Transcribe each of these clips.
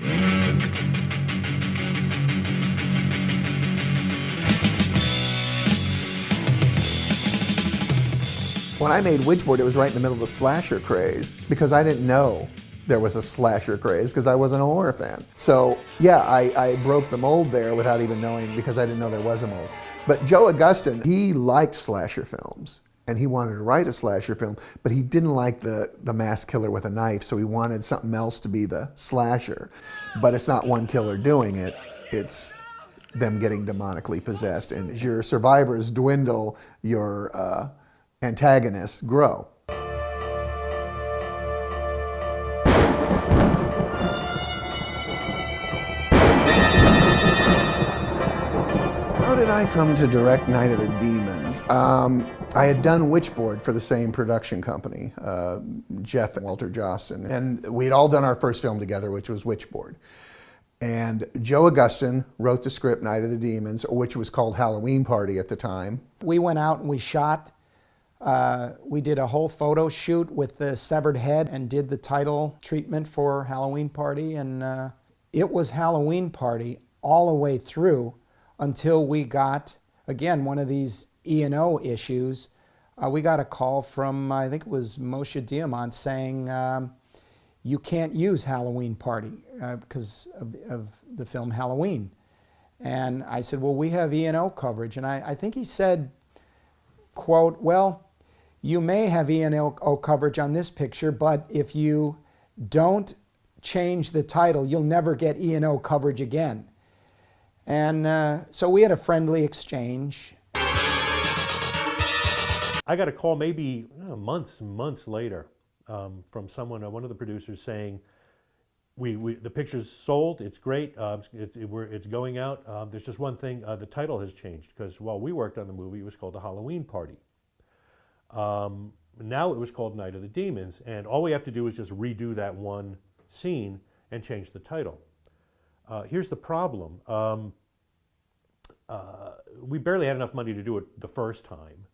When I made Witchboard, it was right in the middle of the slasher craze, because I didn't know there was a slasher craze, because I wasn't a horror fan. So yeah, I broke the mold there without even knowing, because I didn't know there was a mold. But Joe Augustyn, he liked slasher films, and he wanted to write a slasher film, but he didn't like the mass killer with a knife, so he wanted something else to be the slasher. But it's not one killer doing it, it's them getting demonically possessed. And as your survivors dwindle, your antagonists grow. How did I come to direct Night of the Demons? I had done Witchboard for the same production company, Jeff and Walter Jostin, and we'd all done our first film together, which was Witchboard. And Joe Augustyn wrote the script, Night of the Demons, which was called Halloween Party at the time. We went out and we shot. We did a whole photo shoot with the severed head and did the title treatment for Halloween Party. And it was Halloween Party all the way through until we got, again, one of these E&O issues. We got a call from, I think it was Moshe Diamant, saying, you can't use Halloween Party because of the film Halloween. And I said, well, we have E&O coverage. And I think he said, quote, well, you may have E&O coverage on this picture, but if you don't change the title, you'll never get E&O coverage again. And so we had a friendly exchange. I got a call maybe months later from someone, one of the producers, saying, the picture's sold, it's great, it's going out. There's just one thing, the title has changed, because while we worked on the movie, it was called The Halloween Party. Now it was called Night of the Demons, and all we have to do is just redo that one scene and change the title. Here's the problem. We barely had enough money to do it the first time.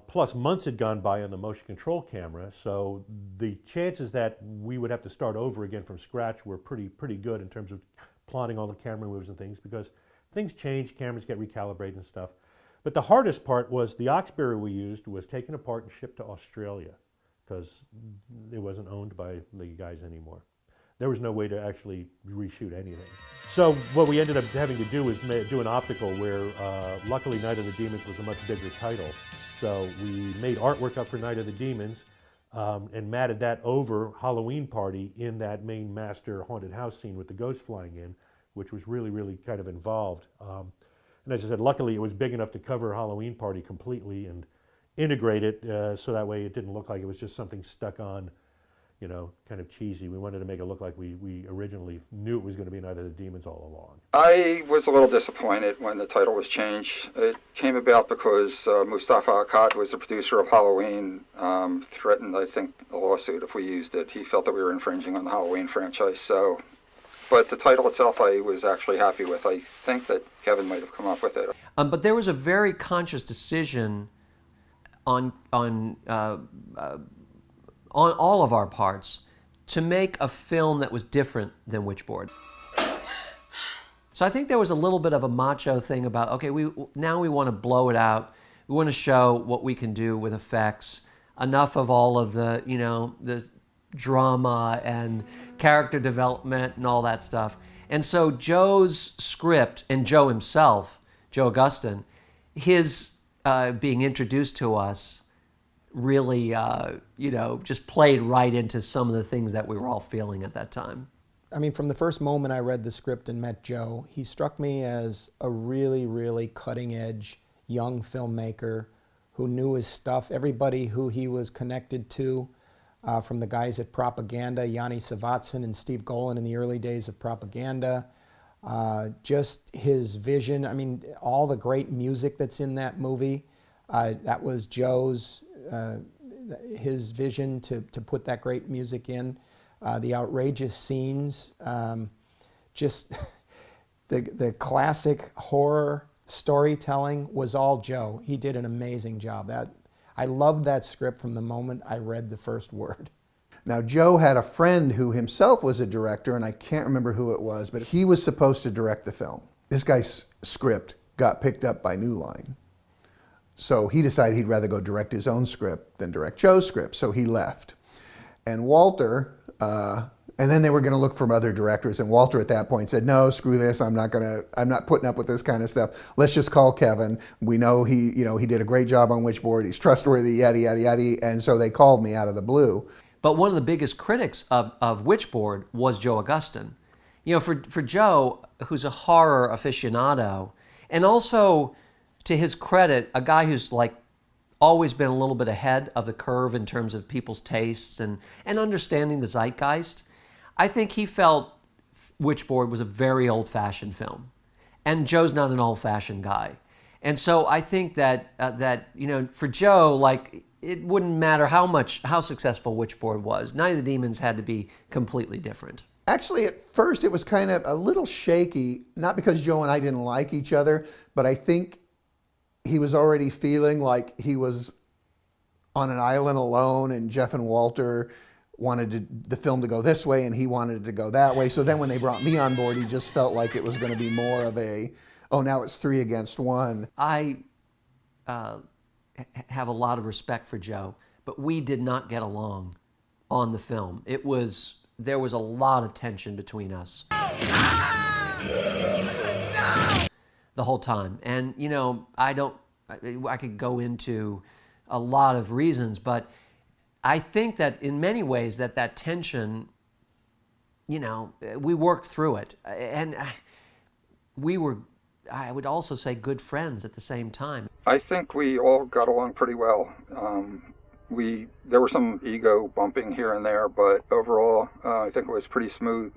Plus months had gone by on the motion control camera, so the chances that we would have to start over again from scratch were pretty good in terms of plotting all the camera moves and things, because things change, cameras get recalibrated and stuff. But the hardest part was the Oxbury we used was taken apart and shipped to Australia, because it wasn't owned by the guys anymore. There was no way to actually reshoot anything. So what we ended up having to do was do an optical where luckily Night of the Demons was a much bigger title. So we made artwork up for Night of the Demons and matted that over Halloween Party in that main master haunted house scene with the ghost flying in, which was really kind of involved. And as I said, luckily it was big enough to cover Halloween Party completely and integrate it so that way it didn't look like it was just something stuck on, you know, kind of cheesy. We wanted to make it look like we originally knew it was going to be Night of the Demons all along. I was a little disappointed when the title was changed. It came about because Mustafa Akkad, who was the producer of Halloween, threatened, I think, a lawsuit if we used it. He felt that we were infringing on the Halloween franchise. So, but the title itself I was actually happy with. I think that Kevin might have come up with it. But there was a very conscious decision on all of our parts to make a film that was different than Witchboard. So I think there was a little bit of a macho thing about, okay, now we want to blow it out. We want to show what we can do with effects. Enough of all of the, you know, the drama and character development and all that stuff. And so Joe's script, and Joe himself, Joe Augustyn, his being introduced to us really, you know, just played right into some of the things that we were all feeling at that time. I mean, from the first moment I read the script and met Joe, he struck me as a really cutting-edge young filmmaker who knew his stuff. Everybody who he was connected to, from the guys at Propaganda, Yanni Savatsin and Steve Golan in the early days of Propaganda, just his vision. I mean, all the great music that's in that movie, that was Joe's, his vision to put that great music in. The outrageous scenes, just the classic horror storytelling was all Joe. He did an amazing job. I loved that script from the moment I read the first word. Now, Joe had a friend who himself was a director, and I can't remember who it was, but he was supposed to direct the film. This guy's script got picked up by New Line. So he decided he'd rather go direct his own script than direct Joe's script, so he left. And Walter, and then they were going to look for other directors, and Walter at that point said, no, screw this, I'm not putting up with this kind of stuff. Let's just call Kevin. We know he did a great job on Witchboard, he's trustworthy, yada, yada, yada, and so they called me out of the blue. But one of the biggest critics of Witchboard was Joe Augustin. You know, for Joe, who's a horror aficionado, and also, to his credit, a guy who's like always been a little bit ahead of the curve in terms of people's tastes and understanding the zeitgeist, I think he felt Witchboard was a very old-fashioned film. And Joe's not an old-fashioned guy. And so I think that, you know, for Joe, like, it wouldn't matter how successful Witchboard was. Night of the Demons had to be completely different. Actually, at first it was kind of a little shaky, not because Joe and I didn't like each other, but I think he was already feeling like he was on an island alone, and Jeff and Walter wanted the film to go this way and he wanted it to go that way. So then when they brought me on board, he just felt like it was going to be more of a, oh, now it's 3 against 1. I have a lot of respect for Joe, but we did not get along on the film. There was a lot of tension between us the whole time. And, you know, I could go into a lot of reasons, but I think that in many ways that tension, you know, we worked through it. And we were, I would also say, good friends at the same time. I think we all got along pretty well. There were some ego bumping here and there, but overall, I think it was pretty smooth.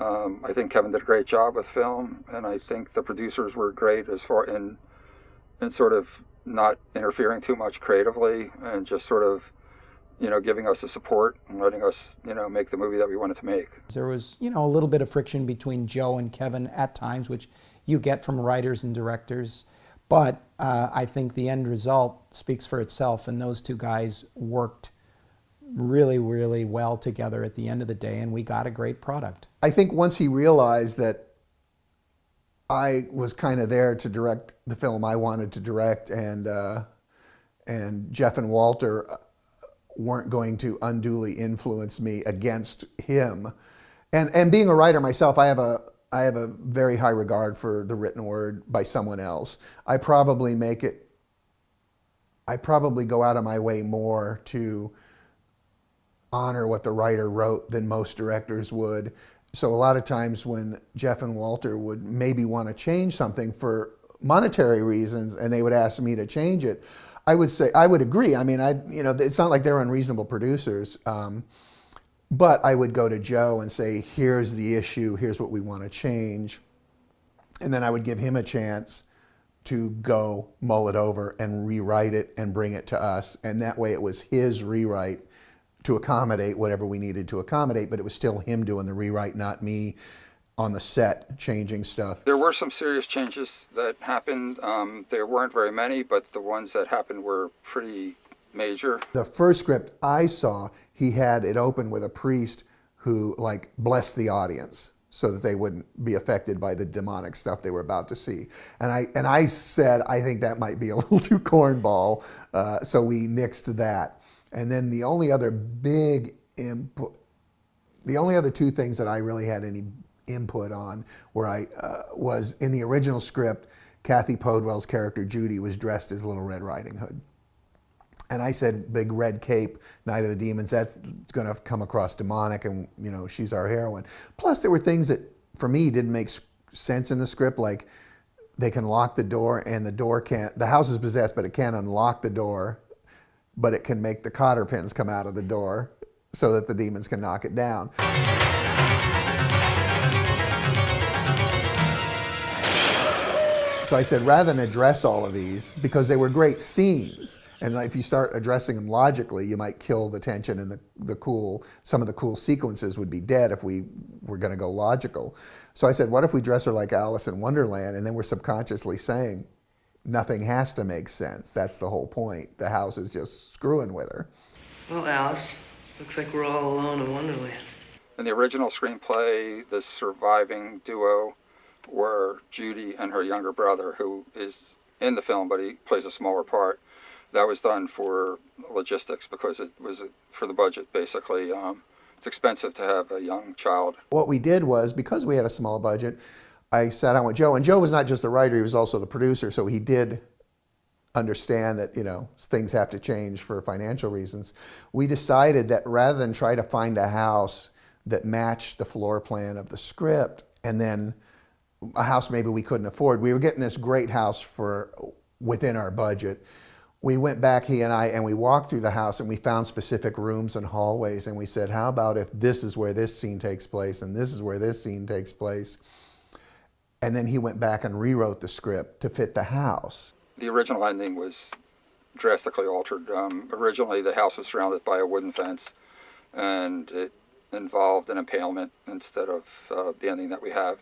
I think Kevin did a great job with film, and I think the producers were great as far in sort of not interfering too much creatively and just sort of, you know, giving us the support and letting us, you know, make the movie that we wanted to make. There was, you know, a little bit of friction between Joe and Kevin at times, which you get from writers and directors. But I think the end result speaks for itself, and those two guys worked really, really well together at the end of the day, and we got a great product. I think once he realized that I was kind of there to direct the film I wanted to direct, and Jeff and Walter weren't going to unduly influence me against him. And being a writer myself, I have a very high regard for the written word by someone else. I probably go out of my way more to honor what the writer wrote than most directors would. So a lot of times when Jeff and Walter would maybe want to change something for monetary reasons and they would ask me to change it, I would say, I would agree. I mean, you know, it's not like they're unreasonable producers. But I would go to Joe and say, here's the issue, here's what we want to change. And then I would give him a chance to go mull it over and rewrite it and bring it to us. And that way it was his rewrite to accommodate whatever we needed to accommodate, but it was still him doing the rewrite, not me on the set changing stuff. There were some serious changes that happened. There weren't very many, but the ones that happened were pretty major. The first script I saw, he had it open with a priest who like blessed the audience so that they wouldn't be affected by the demonic stuff they were about to see. And I said, I think that might be a little too cornball, so we nixed that. And then the only other big input, the only other two things that I really had any input on where was in the original script, Kathy Podewell's character Judy was dressed as Little Red Riding Hood. And I said, big red cape, Night of the Demons, that's going to come across demonic, and you know, she's our heroine. Plus there were things that for me didn't make sense in the script, like they can lock the door and the door can't, the house is possessed but it can't unlock the door, but it can make the cotter pins come out of the door so that the demons can knock it down. So I said, rather than address all of these, because they were great scenes, and if you start addressing them logically, you might kill the tension and some of the cool sequences would be dead if we were going to go logical. So I said, what if we dress her like Alice in Wonderland, and then we're subconsciously saying, nothing has to make sense. That's the whole point. The house is just screwing with her. Well, Alice, Looks like we're all alone in Wonderland. In the original screenplay, the surviving duo were Judy and her younger brother, who is in the film, but he plays a smaller part. That was done for logistics because it was for the budget, basically. It's expensive to have a young child. What we did was, because we had a small budget, I sat down with Joe, and Joe was not just the writer, he was also the producer, so he did understand that, you know, things have to change for financial reasons. We decided that rather than try to find a house that matched the floor plan of the script, and then a house maybe we couldn't afford, we were getting this great house for within our budget. We went back, he and I, and we walked through the house and we found specific rooms and hallways, and we said, how about if this is where this scene takes place and this is where this scene takes place? And then he went back and rewrote the script to fit the house. The original ending was drastically altered. Originally, the house was surrounded by a wooden fence, and it involved an impalement instead of the ending that we have.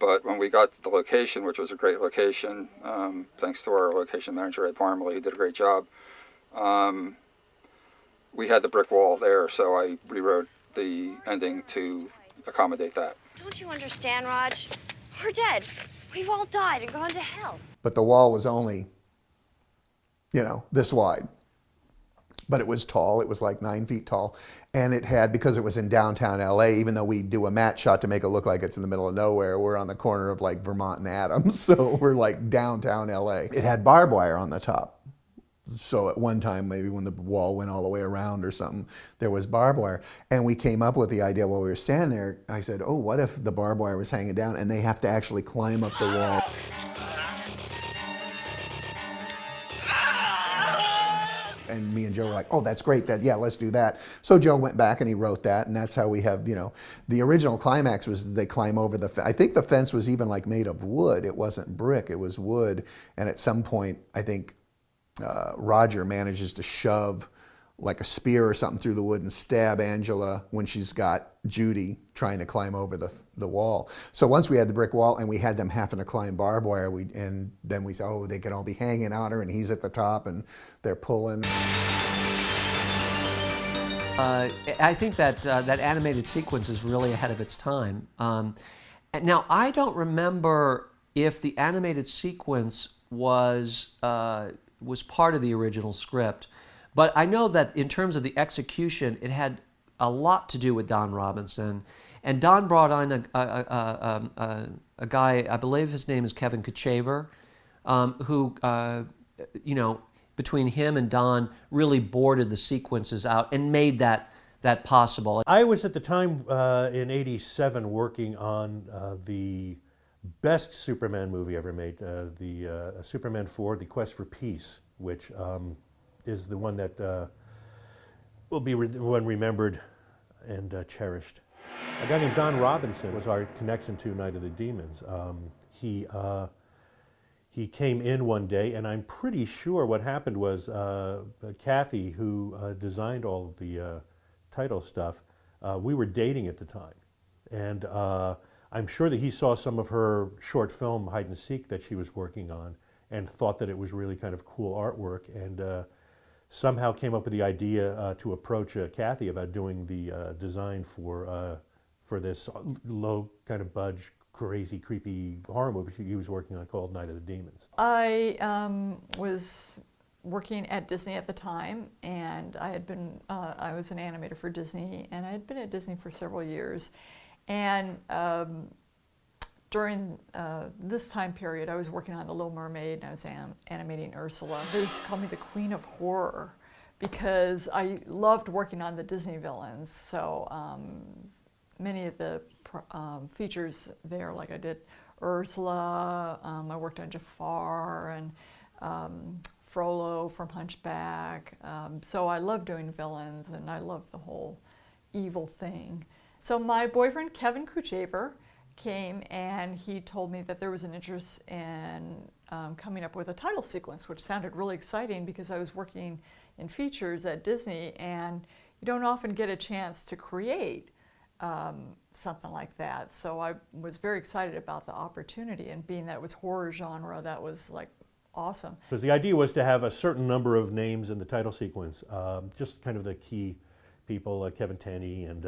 But when we got the location, which was a great location, thanks to our location manager, Ed Parmalee, who did a great job, we had the brick wall there, so I rewrote the ending to accommodate that. Don't you understand, Raj? We're dead. We've all died and gone to hell. But the wall was only, you know, this wide. But it was tall, it was like 9 feet tall. And it had, because it was in downtown LA, even though we do a matte shot to make it look like it's in the middle of nowhere, we're on the corner of like Vermont and Adams, so we're like downtown LA. It had barbed wire on the top. So at one time, maybe when the wall went all the way around or something, there was barbed wire. And we came up with the idea while we were standing there, I said, oh, what if the barbed wire was hanging down and they have to actually climb up the wall? And me and Joe were like, oh, that's great, yeah, let's do that. So Joe went back and he wrote that, and that's how we have, you know, the original climax was they climb over the fence. I think the fence was even like made of wood. It wasn't brick, it was wood. And at some point, I think Roger manages to shove like a spear or something through the wood and stab Angela when she's got Judy trying to climb over the wall. So once we had the brick wall and we had them having to climb barbed wire, and then we said, oh, they can all be hanging on her and he's at the top and they're pulling. I think that that animated sequence is really ahead of its time. Now, I don't remember if the animated sequence was part of the original script, but I know that in terms of the execution, it had a lot to do with Don Robinson. And Don brought on a guy, I believe his name is Kevin KUTCHAVER, who, you know, between him and Don really boarded the sequences out and made that possible. I was at the time in '87 working on the best Superman movie ever made, the Superman 4, The Quest for Peace, which is the one that will be one remembered and cherished. A guy named Don Robinson was our connection to Night of the Demons. He came in one day, and I'm pretty sure what happened was Kathy, who designed all of the title stuff, we were dating at the time. And I'm sure that he saw some of her short film, Hide and Seek, that she was working on, and thought that it was really kind of cool artwork, and somehow came up with the idea to approach Kathy about doing the design for this low kind of budge, crazy, creepy horror movie he was working on called Night of the Demons. I was working at Disney at the time, and I was an animator for Disney, and I had been at Disney for several years. And during this time period, I was working on The Little Mermaid, and I was animating Ursula. They used to call me the Queen of Horror because I loved working on the Disney villains. So many of the features there, like I did Ursula, I worked on Jafar and Frollo from Hunchback. So I love doing villains, and I love the whole evil thing. So my boyfriend, Kevin KUTCHAVER, came and he told me that there was an interest in coming up with a title sequence, which sounded really exciting because I was working in features at Disney, and you don't often get a chance to create something like that. So I was very excited about the opportunity, and being that it was horror genre, that was like awesome. Because the idea was to have a certain number of names in the title sequence, just kind of the key people, Kevin Tenney, and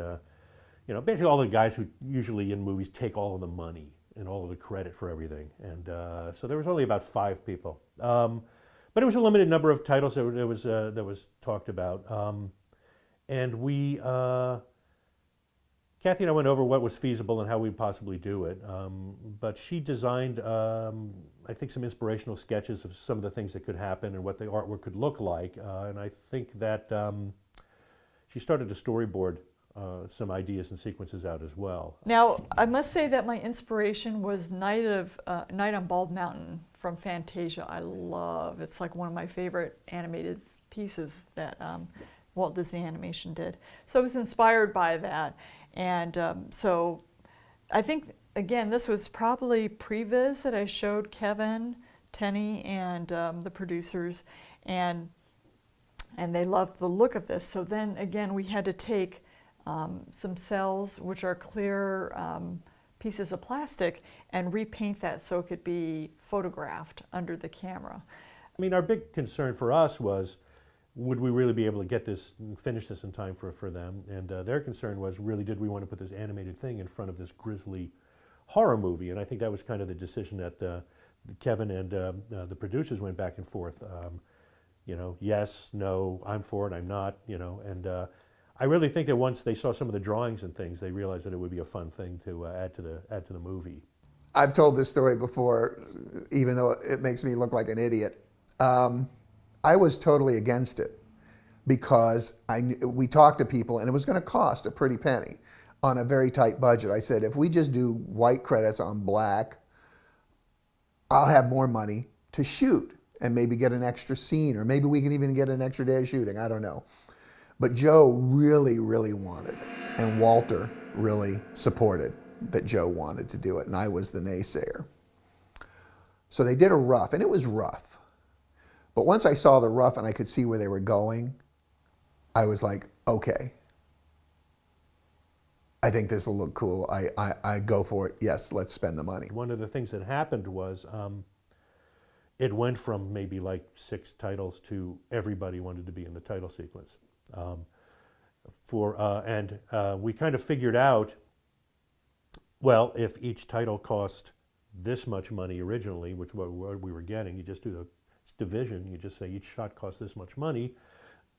you know, basically all the guys who usually in movies take all of the money and all of the credit for everything. And so there was only about 5 people. But it was a limited number of titles that was talked about. And we, Kathy and I went over what was feasible and how we'd possibly do it. But she designed, I think, some inspirational sketches of some of the things that could happen and what the artwork could look like. And I think that she started to storyboard some ideas and sequences out as well. Now, I must say that my inspiration was Night on Bald Mountain from Fantasia. I love, it's like one of my favorite animated pieces that Walt Disney Animation did. So I was inspired by that. And so I think, again, this was probably previs that I showed Kevin, Tenney, and the producers, and they loved the look of this. So then, again, we had to take some cells, which are clear pieces of plastic, and repaint that so it could be photographed under the camera. I mean, our big concern for us was, would we really be able to get this and finish this in time for them? And their concern was, really, did we want to put this animated thing in front of this grisly horror movie? And I think that was kind of the decision that Kevin and the producers went back and forth. You know, yes, no, I'm for it, I'm not, you know. And I really think that once they saw some of the drawings and things, they realized that it would be a fun thing to add to the movie. I've told this story before, even though it makes me look like an idiot. I was totally against it because we talked to people and it was going to cost a pretty penny on a very tight budget. I said, if we just do white credits on black, I'll have more money to shoot and maybe get an extra scene, or maybe we can even get an extra day of shooting, I don't know. But Joe really, really wanted it, and Walter really supported that Joe wanted to do it, and I was the naysayer. So they did a rough, and it was rough. But once I saw the rough and I could see where they were going, I was like, okay, I think this will look cool. I go for it. Yes, let's spend the money. One of the things that happened was it went from maybe like 6 titles to everybody wanted to be in the title sequence. We kind of figured out, well, if each title cost this much money originally, which what we were getting, you just do the division, you just say each shot costs this much money,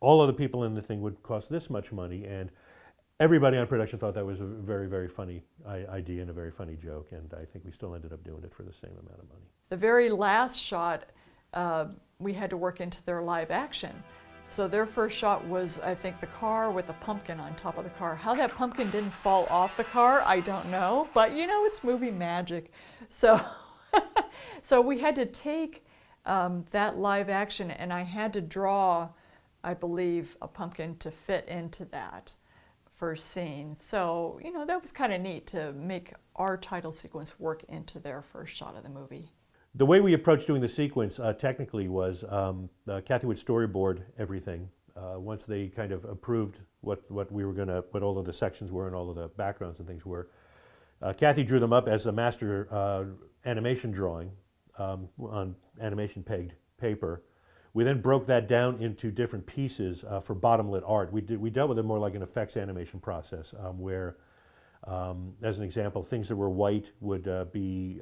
all of the people in the thing would cost this much money, and everybody on production thought that was a very, very funny idea and a very funny joke, and I think we still ended up doing it for the same amount of money. The very last shot, we had to work into their live action. So their first shot was, I think, the car with a pumpkin on top of the car. How that pumpkin didn't fall off the car, I don't know, but you know, it's movie magic. So, so we had to take that live action, and I had to draw, I believe, a pumpkin to fit into that first scene. So, you know, that was kind of neat to make our title sequence work into their first shot of the movie. The way we approached doing the sequence technically was Kathy would storyboard everything. Once they kind of approved what all of the sections were and all of the backgrounds and things were, Kathy drew them up as a master animation drawing on animation pegged paper. We then broke that down into different pieces for bottom-lit art. We dealt with it more like an effects animation process, where, as an example, things that were white would be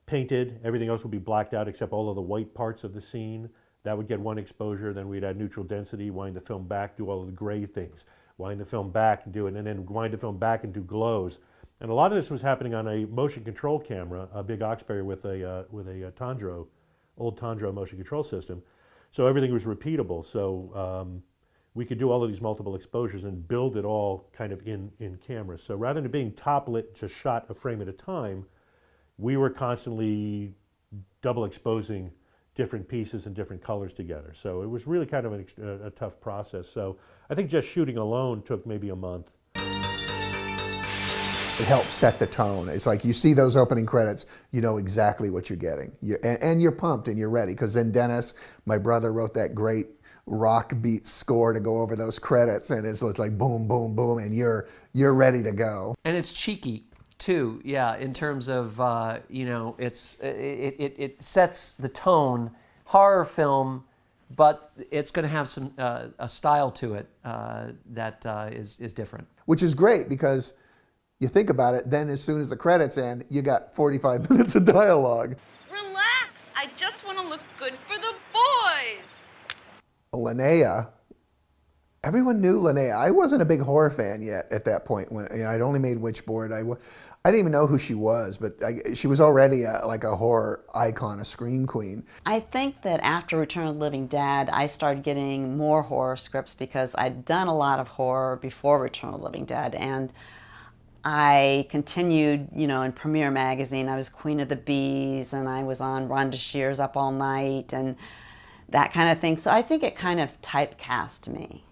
painted, everything else would be blacked out except all of the white parts of the scene. That would get one exposure, then we'd add neutral density, wind the film back, do all of the gray things, wind the film back and do it, and then wind the film back and do glows. And a lot of this was happening on a motion control camera, a big Oxberry with a Tondro, old Tondro motion control system. So everything was repeatable. So we could do all of these multiple exposures and build it all kind of in camera. So rather than being top lit, just shot a frame at a time, we were constantly double exposing different pieces and different colors together. So it was really kind of a tough process. So I think just shooting alone took maybe a month. It helps set the tone. It's like you see those opening credits, you know exactly what you're getting. And you're pumped and you're ready, because then Dennis, my brother, wrote that great rock beat score to go over those credits, and it's like boom, boom, boom, and you're ready to go. And it's cheeky too, yeah, in terms of, you know, it sets the tone. Horror film but it's going to have some a style to it that is different. Which is great because you think about it, then as soon as the credits end, you got 45 minutes of dialogue. Relax. I just want to look good for the boys. LINNEA, everyone knew LINNEA. I wasn't a big horror fan yet at that point. When I'd only made Witchboard. I didn't even know who she was, but she was already like a horror icon, a scream queen. I think that after Return of the Living Dead, I started getting more horror scripts because I'd done a lot of horror before Return of the Living Dead, and I continued, you know, in Premiere Magazine. I was Queen of the Bees, and I was on Rhonda Shear's Up All Night, and that kind of thing. So I think it kind of typecast me.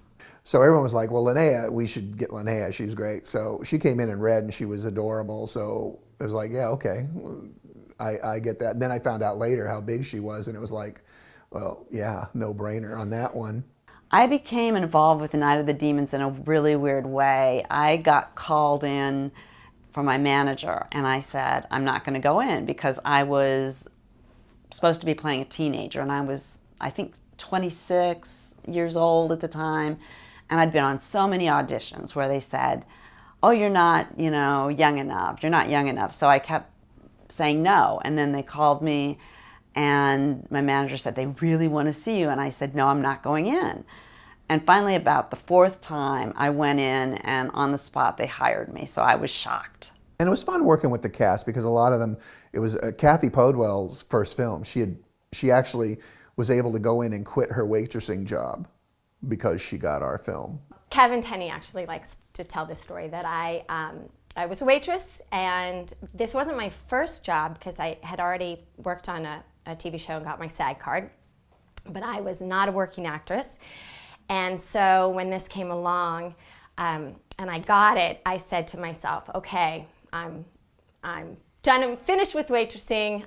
So everyone was like, well, LINNEA, we should get LINNEA, she's great. So she came in red and she was adorable. So it was like, yeah, okay, I get that. And then I found out later how big she was, and it was like, well, yeah, no brainer on that one. I became involved with the Night of the Demons in a really weird way. I got called in from my manager, and I said, I'm not going to go in because I was supposed to be playing a teenager, and I was, I think, 26 years old at the time, and I'd been on so many auditions where they said, oh, you're not, you know, young enough, you're not young enough. So I kept saying no, and then they called me, and my manager said, they really want to see you, and I said, no, I'm not going in. And finally, about the fourth time, I went in, and on the spot, they hired me, so I was shocked. And it was fun working with the cast because a lot of them, it was Kathy Podewell's first film. She actually was able to go in and quit her waitressing job because she got our film. Kevin Tenney actually likes to tell this story that I was a waitress, and this wasn't my first job because I had already worked on a TV show and got my SAG card, but I was not a working actress. And so when this came along and I got it, I said to myself, okay, I'm done, I'm finished with waitressing,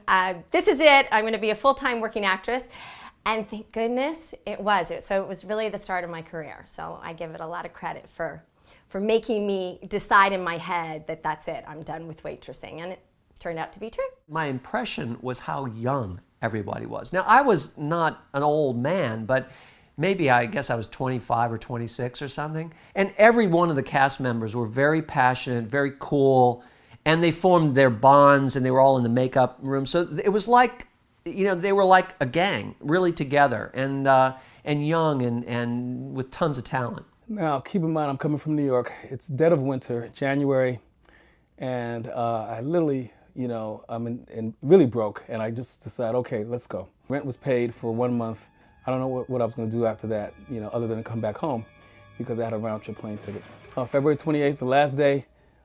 this is it, I'm gonna be a full-time working actress. And thank goodness it was. So it was really the start of my career. So I give it a lot of credit for making me decide in my head that that's it, I'm done with waitressing. And it turned out to be true. My impression was how young everybody was. Now, I was not an old man, but maybe I guess I was 25 or 26 or something. And every one of the cast members were very passionate, very cool, and they formed their bonds, and they were all in the makeup room. So it was like, you know, they were like a gang, really together, and young and with tons of talent. Now, keep in mind, I'm coming from New York. It's dead of winter, January, and I literally, you know, I'm really broke, and I just decided, okay, let's go. Rent was paid for 1 month. I don't know what I was going to do after that, you know, other than come back home because I had a round-trip plane ticket. February 28th, the last day,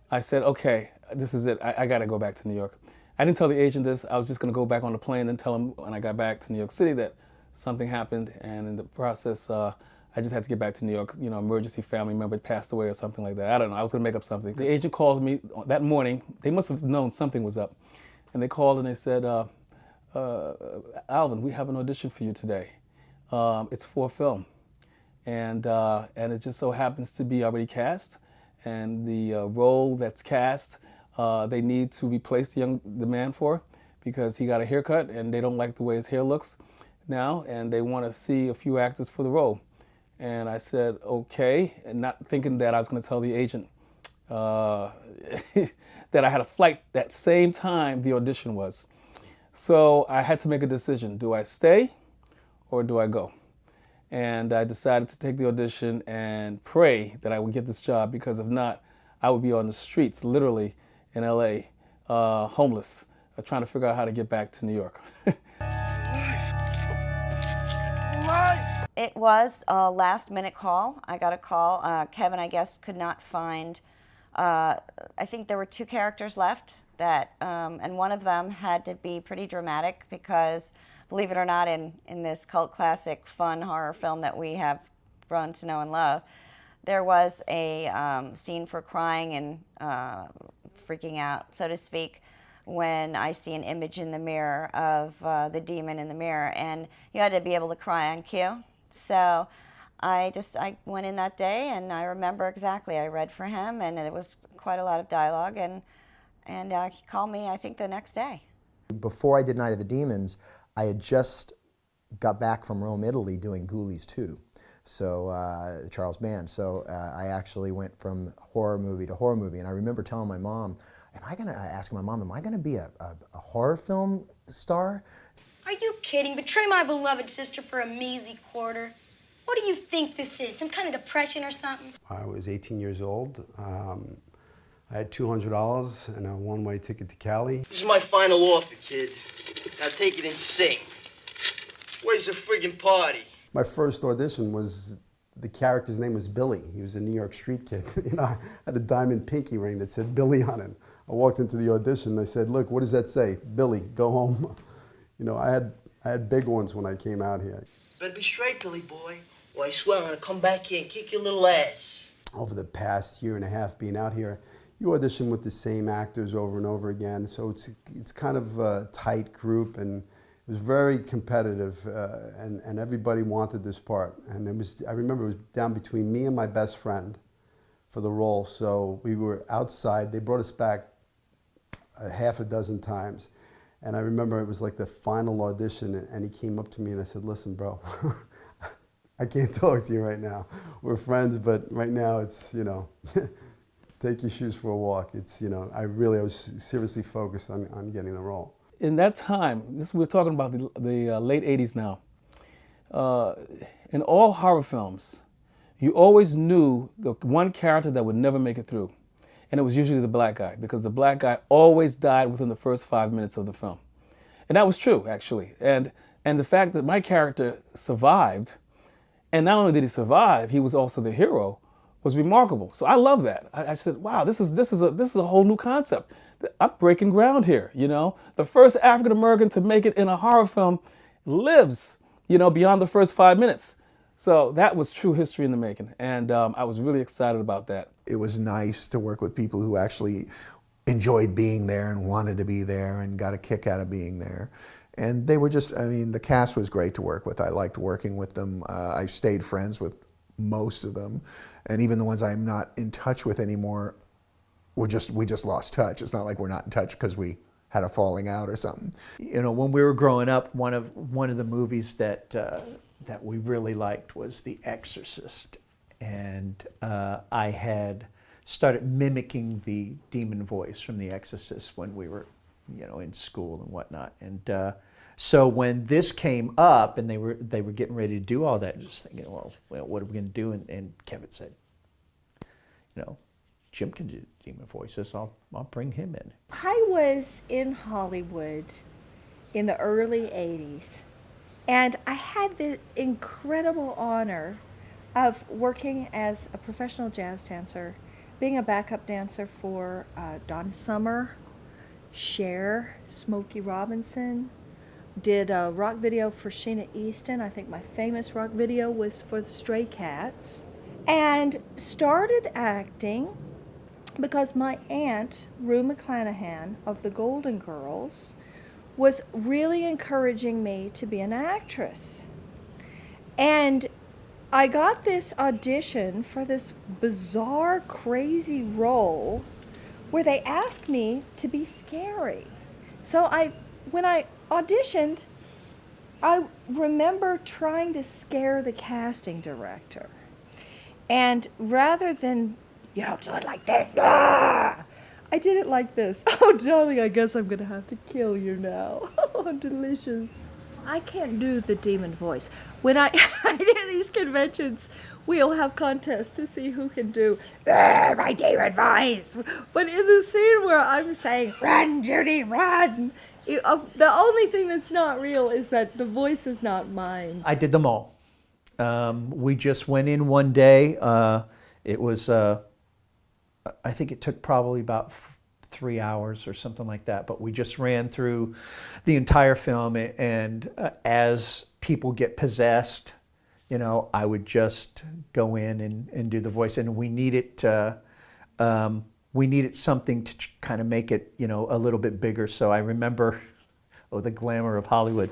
I said, okay, this is it. I got to go back to New York. I didn't tell the agent this. I was just going to go back on the plane and tell him when I got back to New York City that something happened, and in the process, I just had to get back to New York. You know, emergency family member passed away or something like that. I don't know. I was going to make up something. The agent called me that morning. They must have known something was up. And they called and they said, Alvin, we have an audition for you today. It's for a film. And it just so happens to be already cast. And the role that's cast, they need to replace the man for because he got a haircut and they don't like the way his hair looks now, and they want to see a few actors for the role. And I said, okay, and not thinking that I was going to tell the agent that I had a flight that same time the audition was. So I had to make a decision. Do I stay or do I go? And I decided to take the audition and pray that I would get this job, because if not, I would be on the streets, literally, in LA, homeless, trying to figure out how to get back to New York. It was a last-minute call. I got a call. Kevin, I guess, could not find, I think there were 2 characters left, that, and one of them had to be pretty dramatic because, believe it or not, in this cult classic fun horror film that we have grown to know and love, there was a scene for crying and freaking out, so to speak, when I see an image in the mirror of the demon in the mirror, and you had to be able to cry on cue. So I went in that day, and I remember exactly. I read for him, and it was quite a lot of dialogue, and he called me, I think, the next day. Before I did Night of the Demons, I had just got back from Rome, Italy, doing Ghoulies 2. So Charles Band. So I actually went from horror movie to horror movie, and I remember telling my mom, asking my mom, am I gonna be a horror film star? Are you kidding? Betray my beloved sister for a measly quarter? What do you think this is? Some kind of depression or something? I was 18 years old. I had $200 and a one-way ticket to Cali. This is my final offer, kid. Now take it and sing. Where's the friggin' party? My first audition was, the character's name was Billy. He was a New York street kid. You know, I had a diamond pinky ring that said Billy on it. I walked into the audition and I said, look, what does that say? Billy, go home. You know, I had big ones when I came out here. Better be straight, Billy boy, or I swear I'm gonna come back here and kick your little ass. Over the past year and a half being out here, you audition with the same actors over and over again, so it's kind of a tight group, and it was very competitive, and everybody wanted this part. And I remember it was down between me and my best friend for the role, so we were outside. They brought us back a half a dozen times, and I remember it was like the final audition, and he came up to me and I said, listen, bro, I can't talk to you right now. We're friends, but right now it's, you know, take your shoes for a walk. It's, you know, I was seriously focused on getting the role. In that time, we're talking about the late 80s now, in all horror films, you always knew the one character that would never make it through. And it was usually the black guy, because the black guy always died within the first 5 minutes of the film. And that was true, actually. And the fact that my character survived, and not only did he survive, he was also the hero, was remarkable. So I love that. I said, wow, this is a whole new concept. I'm breaking ground here, you know? The first African American to make it in a horror film lives, you know, beyond the first 5 minutes. So that was true history in the making, and I was really excited about that. It was nice to work with people who actually enjoyed being there and wanted to be there and got a kick out of being there. And they were just, I mean, the cast was great to work with. I liked working with them. I stayed friends with most of them, and even the ones I'm not in touch with anymore, we just lost touch. It's not like we're not in touch because we had a falling out or something. You know, when we were growing up, one of the movies that that we really liked was The Exorcist, and I had started mimicking the demon voice from The Exorcist when we were, you know, in school and whatnot. And so when this came up and they were getting ready to do all that, just thinking, well, what are we going to do? And Kevin said, you know, Jim can do demon voices. I'll bring him in. I was in Hollywood in the early 80s, and I had the incredible honor of working as a professional jazz dancer, being a backup dancer for Don Summer, Cher, Smokey Robinson, did a rock video for Sheena Easton. I think my famous rock video was for the Stray Cats, and started acting because my aunt, Rue McClanahan of the Golden Girls, was really encouraging me to be an actress. And I got this audition for this bizarre, crazy role where they asked me to be scary. So when I auditioned, I remember trying to scare the casting director. And rather than, you know, do it like this, ah! I did it like this. Oh, darling, I guess I'm gonna have to kill you now. Oh, delicious. I can't do the demon voice. When I do these conventions, we'll have contests to see who can do my demon voice. But in the scene where I'm saying, run, Judy, run, the only thing that's not real is that the voice is not mine. I did them all. We just went in one day. It was, I think it took probably about 3 hours or something like that, but we just ran through the entire film, and as people get possessed, you know, I would just go in and do the voice, and we needed something to kind of make it, you know, a little bit bigger. So I remember, oh, the glamour of Hollywood.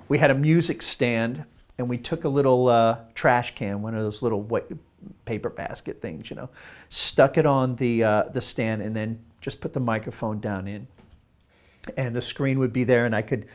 We had a music stand, and we took a little trash can, one of those little white paper basket things, you know, stuck it on the stand, and then just put the microphone down in, and the screen would be there, and I could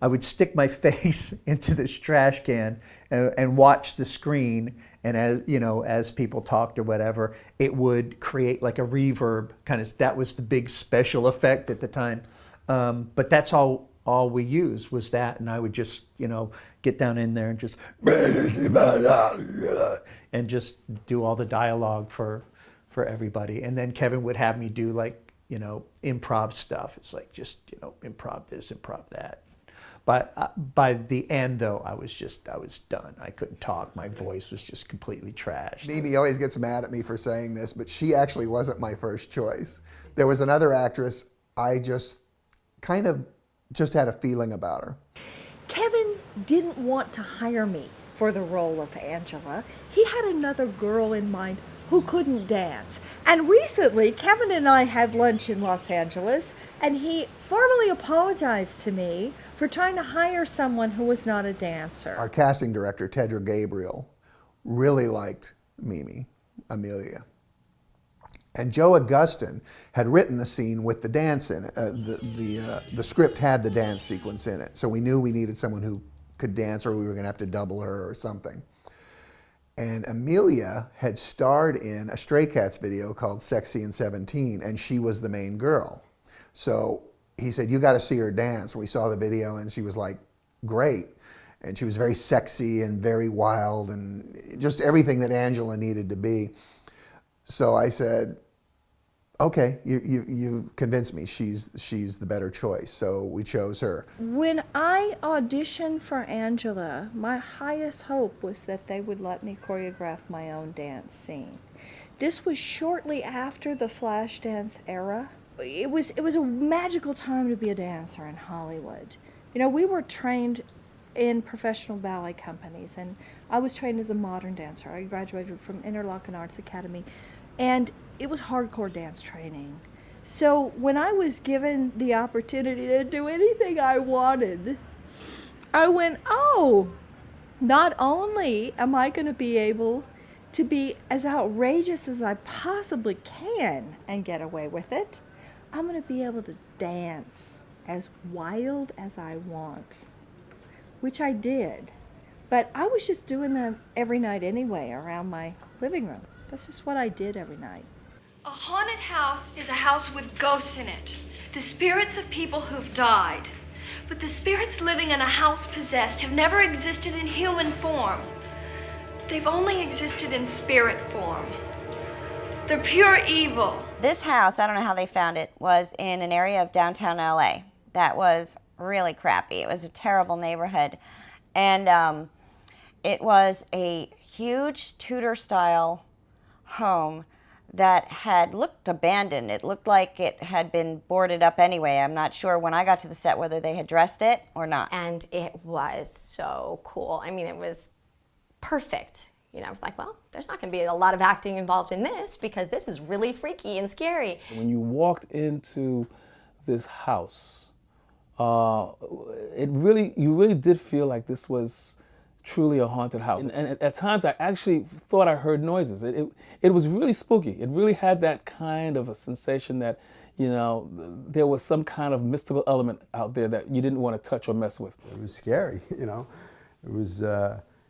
I would stick my face into this trash can and watch the screen, and as you know, as people talked or whatever, it would create like a reverb kind of. That was the big special effect at the time. But that's all we used was that, and I would just, you know, get down in there and just do all the dialogue for everybody. And then Kevin would have me do, like, you know, improv stuff. It's like, just, you know, improv this, improv that. But by the end, though, I was done. I couldn't talk. My voice was just completely trashed. Mimi always gets mad at me for saying this, but she actually wasn't my first choice. There was another actress I just kind of just had a feeling about her. Kevin didn't want to hire me for the role of Angela. He had another girl in mind who couldn't dance. And recently, Kevin and I had lunch in Los Angeles, and he formally apologized to me for trying to hire someone who was not a dancer. Our casting director, Tedra Gabriel, really liked Mimi, Amelia. And Joe Augustin had written the scene with the dance in it. The script had the dance sequence in it, so we knew we needed someone who could dance, or we were going to have to double her or something. And Amelia had starred in a Stray Cats video called Sexy and 17, and she was the main girl. So he said, "You got to see her dance." We saw the video, and she was like, great. And she was very sexy and very wild and just everything that Angela needed to be. So I said, okay, you convinced me. She's the better choice. So we chose her. When I auditioned for Angela, my highest hope was that they would let me choreograph my own dance scene. This was shortly after the Flashdance era. It was a magical time to be a dancer in Hollywood. You know, we were trained in professional ballet companies, and I was trained as a modern dancer. I graduated from Interlochen Arts Academy, and it was hardcore dance training. So when I was given the opportunity to do anything I wanted, I went, oh, not only am I going to be able to be as outrageous as I possibly can and get away with it, I'm going to be able to dance as wild as I want, which I did. But I was just doing that every night anyway around my living room. That's just what I did every night. A haunted house is a house with ghosts in it, the spirits of people who've died. But the spirits living in a house possessed have never existed in human form. They've only existed in spirit form. They're pure evil. This house, I don't know how they found it, was in an area of downtown LA that was really crappy. It was a terrible neighborhood. And it was a huge Tudor-style home that had looked abandoned. It looked like it had been boarded up anyway. I'm not sure when I got to the set whether they had dressed it or not. And it was so cool. I mean, it was perfect. You know, I was like, well, there's not going to be a lot of acting involved in this because this is really freaky and scary. When you walked into this house, you really did feel like this was truly a haunted house. And at times I actually thought I heard noises. It was really spooky. It really had that kind of a sensation that, you know, there was some kind of mystical element out there that you didn't want to touch or mess with. It was scary, you know. It was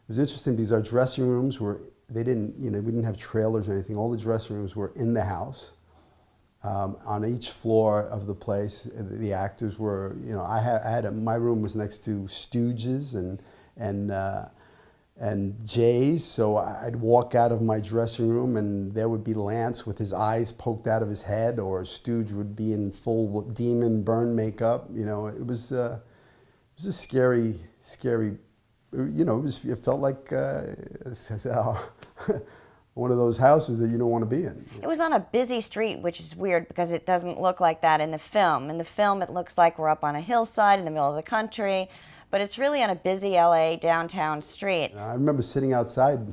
interesting because our dressing rooms were, we didn't have trailers or anything. All the dressing rooms were in the house. On each floor of the place, the actors were, you know, my room was next to Stooges and Jay's, so I'd walk out of my dressing room and there would be Lance with his eyes poked out of his head, or Stooge would be in full demon burn makeup. You know, it was a scary, you know, it felt like one of those houses that you don't want to be in. It was on a busy street, which is weird because it doesn't look like that in the film. In the film, it looks like we're up on a hillside in the middle of the country, but it's really on a busy LA downtown street. I remember sitting outside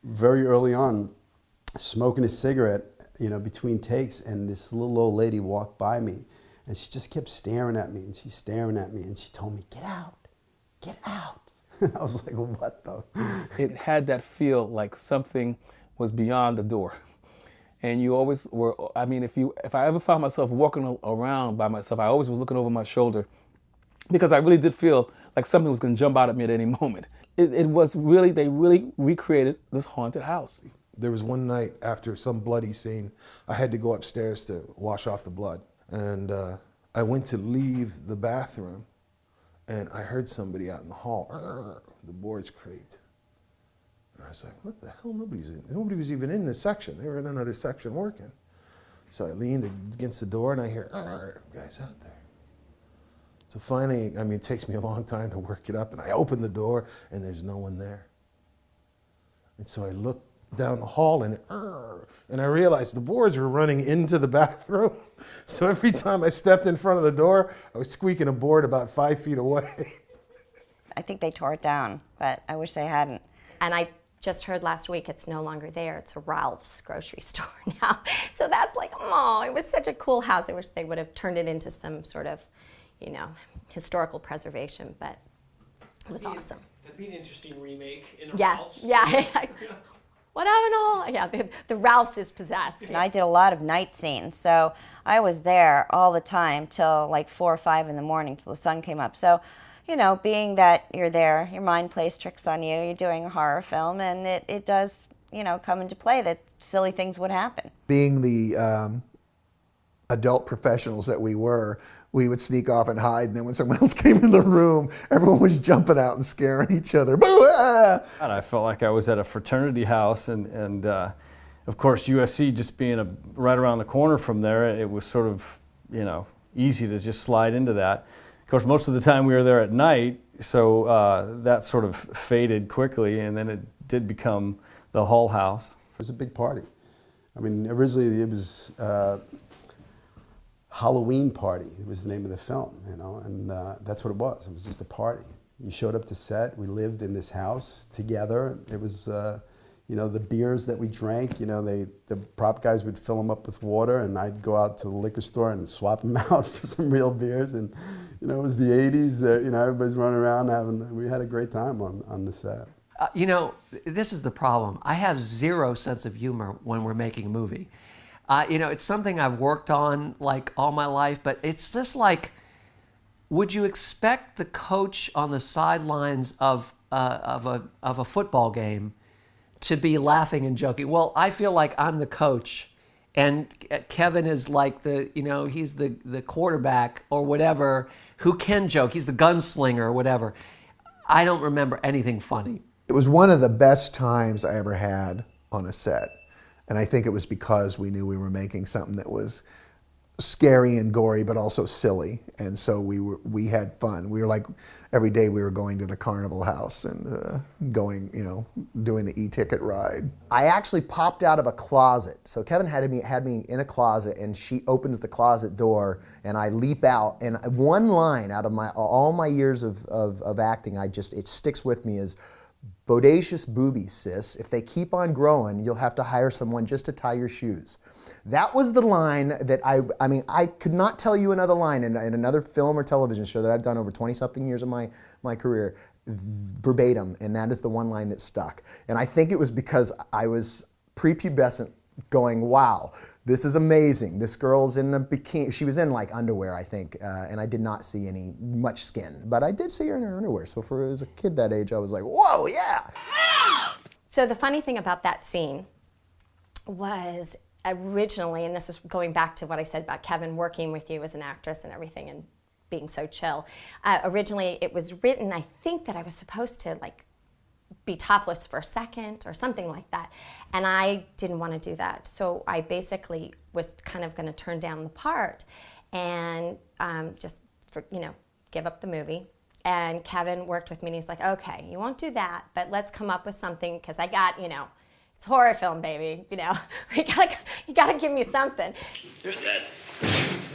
very early on, smoking a cigarette, you know, between takes, and this little old lady walked by me, and she just kept staring at me, and she's staring at me, and she told me, "Get out, get out." I was like, what the? It had that feel like something was beyond the door. And you always were, I mean, if I ever found myself walking around by myself, I always was looking over my shoulder because I really did feel like something was going to jump out at me at any moment. It was really, they really recreated this haunted house. There was one night after some bloody scene, I had to go upstairs to wash off the blood. And I went to leave the bathroom, and I heard somebody out in the hall. The boards creaked. And I was like, what the hell? Nobody was even in this section. They were in another section working. So I leaned against the door, and I hear, guys out there. So finally, I mean, it takes me a long time to work it up, and I open the door, and there's no one there. And so I look down the hall, and I realized the boards were running into the bathroom. So every time I stepped in front of the door, I was squeaking a board about 5 feet away. I think they tore it down, but I wish they hadn't. And I just heard last week it's no longer there. It's a Ralph's grocery store now. So that's like, oh, it was such a cool house. I wish they would have turned it into some sort of, you know, historical preservation, but it was awesome. That'd be an interesting remake in a Ralph's. Yeah. What happened to all? Yeah, the Ralph's is possessed. And I did a lot of night scenes, so I was there all the time till like 4 or 5 in the morning till the sun came up. So, you know, being that you're there, your mind plays tricks on you, you're doing a horror film, and it does, you know, come into play that silly things would happen. Being the adult professionals that we were, we would sneak off and hide, and then when someone else came in the room, everyone was jumping out and scaring each other. And I felt like I was at a fraternity house, and of course USC just being right around the corner from there, it was sort of, you know, easy to just slide into that. Of course, most of the time we were there at night, so that sort of faded quickly, and then it did become the Hull House. It was a big party. I mean, originally it was Halloween Party. It was the name of the film, you know, and that's what it was. It was just a party. You showed up to set. We lived in this house together. It was, you know, the beers that we drank. You know, the prop guys would fill them up with water, and I'd go out to the liquor store and swap them out for some real beers. And you know, it was the '80s. You know, everybody's running around we had a great time on the set. You know, this is the problem. I have zero sense of humor when we're making a movie. You know, it's something I've worked on like all my life, but it's just like, would you expect the coach on the sidelines of a football game to be laughing and joking? Well, I feel like I'm the coach, and Kevin is like you know, he's the quarterback or whatever who can joke. He's the gunslinger or whatever. I don't remember anything funny. It was one of the best times I ever had on a set. And I think it was because we knew we were making something that was scary and gory, but also silly. And so we had fun. We were like, every day we were going to the Carnival House and going, you know, doing the e-ticket ride. I actually popped out of a closet. So Kevin had me in a closet, and she opens the closet door, and I leap out. And one line out of all my years of acting, it sticks with me is, bodacious boobies, sis. If they keep on growing, you'll have to hire someone just to tie your shoes. That was the line that I mean, I could not tell you another line in another film or television show that I've done over 20-something years of my career, verbatim, and that is the one line that stuck. And I think it was because I was prepubescent going, wow, this is amazing. This girl's in a bikini. She was in like underwear, I think, and I did not see much skin. But I did see her in her underwear, so as a kid that age, I was like, whoa, yeah! So the funny thing about that scene was originally, and this is going back to what I said about Kevin working with you as an actress and everything and being so chill. Originally, it was written, I think, that I was supposed to like be topless for a second or something like that. And I didn't want to do that. So I basically was kind of going to turn down the part and just, give up the movie. And Kevin worked with me and he's like, okay, you won't do that, but let's come up with something because I got, it's a horror film, baby. You gotta give me something.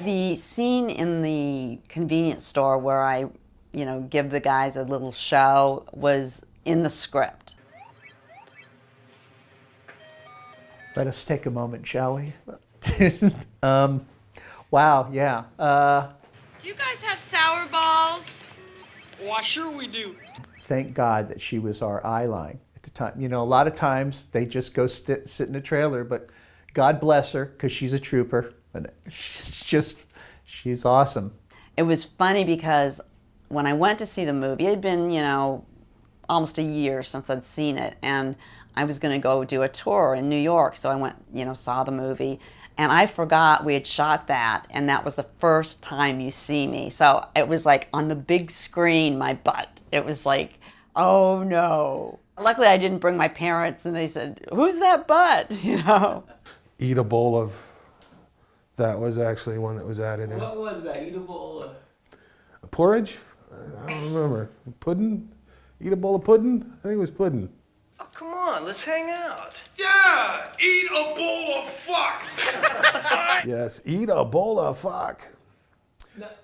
The scene in the convenience store where I, give the guys a little show was in the script. Let us take a moment, shall we? Wow, yeah. Do you guys have sour balls? Why, sure we do. Thank God that she was our eye line at the time. A lot of times they just go sit in a trailer, but God bless her, because she's a trooper. And she's awesome. It was funny because when I went to see the movie, it had been, you know, almost a year since I'd seen it, and I was going to go do a tour in New York, so I went, you know, saw the movie, and I forgot we had shot that, and that was the first time you see me. So it was like on the big screen, my butt. It was like, oh no. Luckily I didn't bring my parents, and they said, who's that butt, you know? Eat a bowl of, that was actually one that was added in. What was that? Eat a bowl of... Porridge? I don't remember. Pudding? Eat a bowl of pudding? I think it was pudding. Oh, come on, let's hang out. Yeah, eat a bowl of fuck. Yes, eat a bowl of fuck.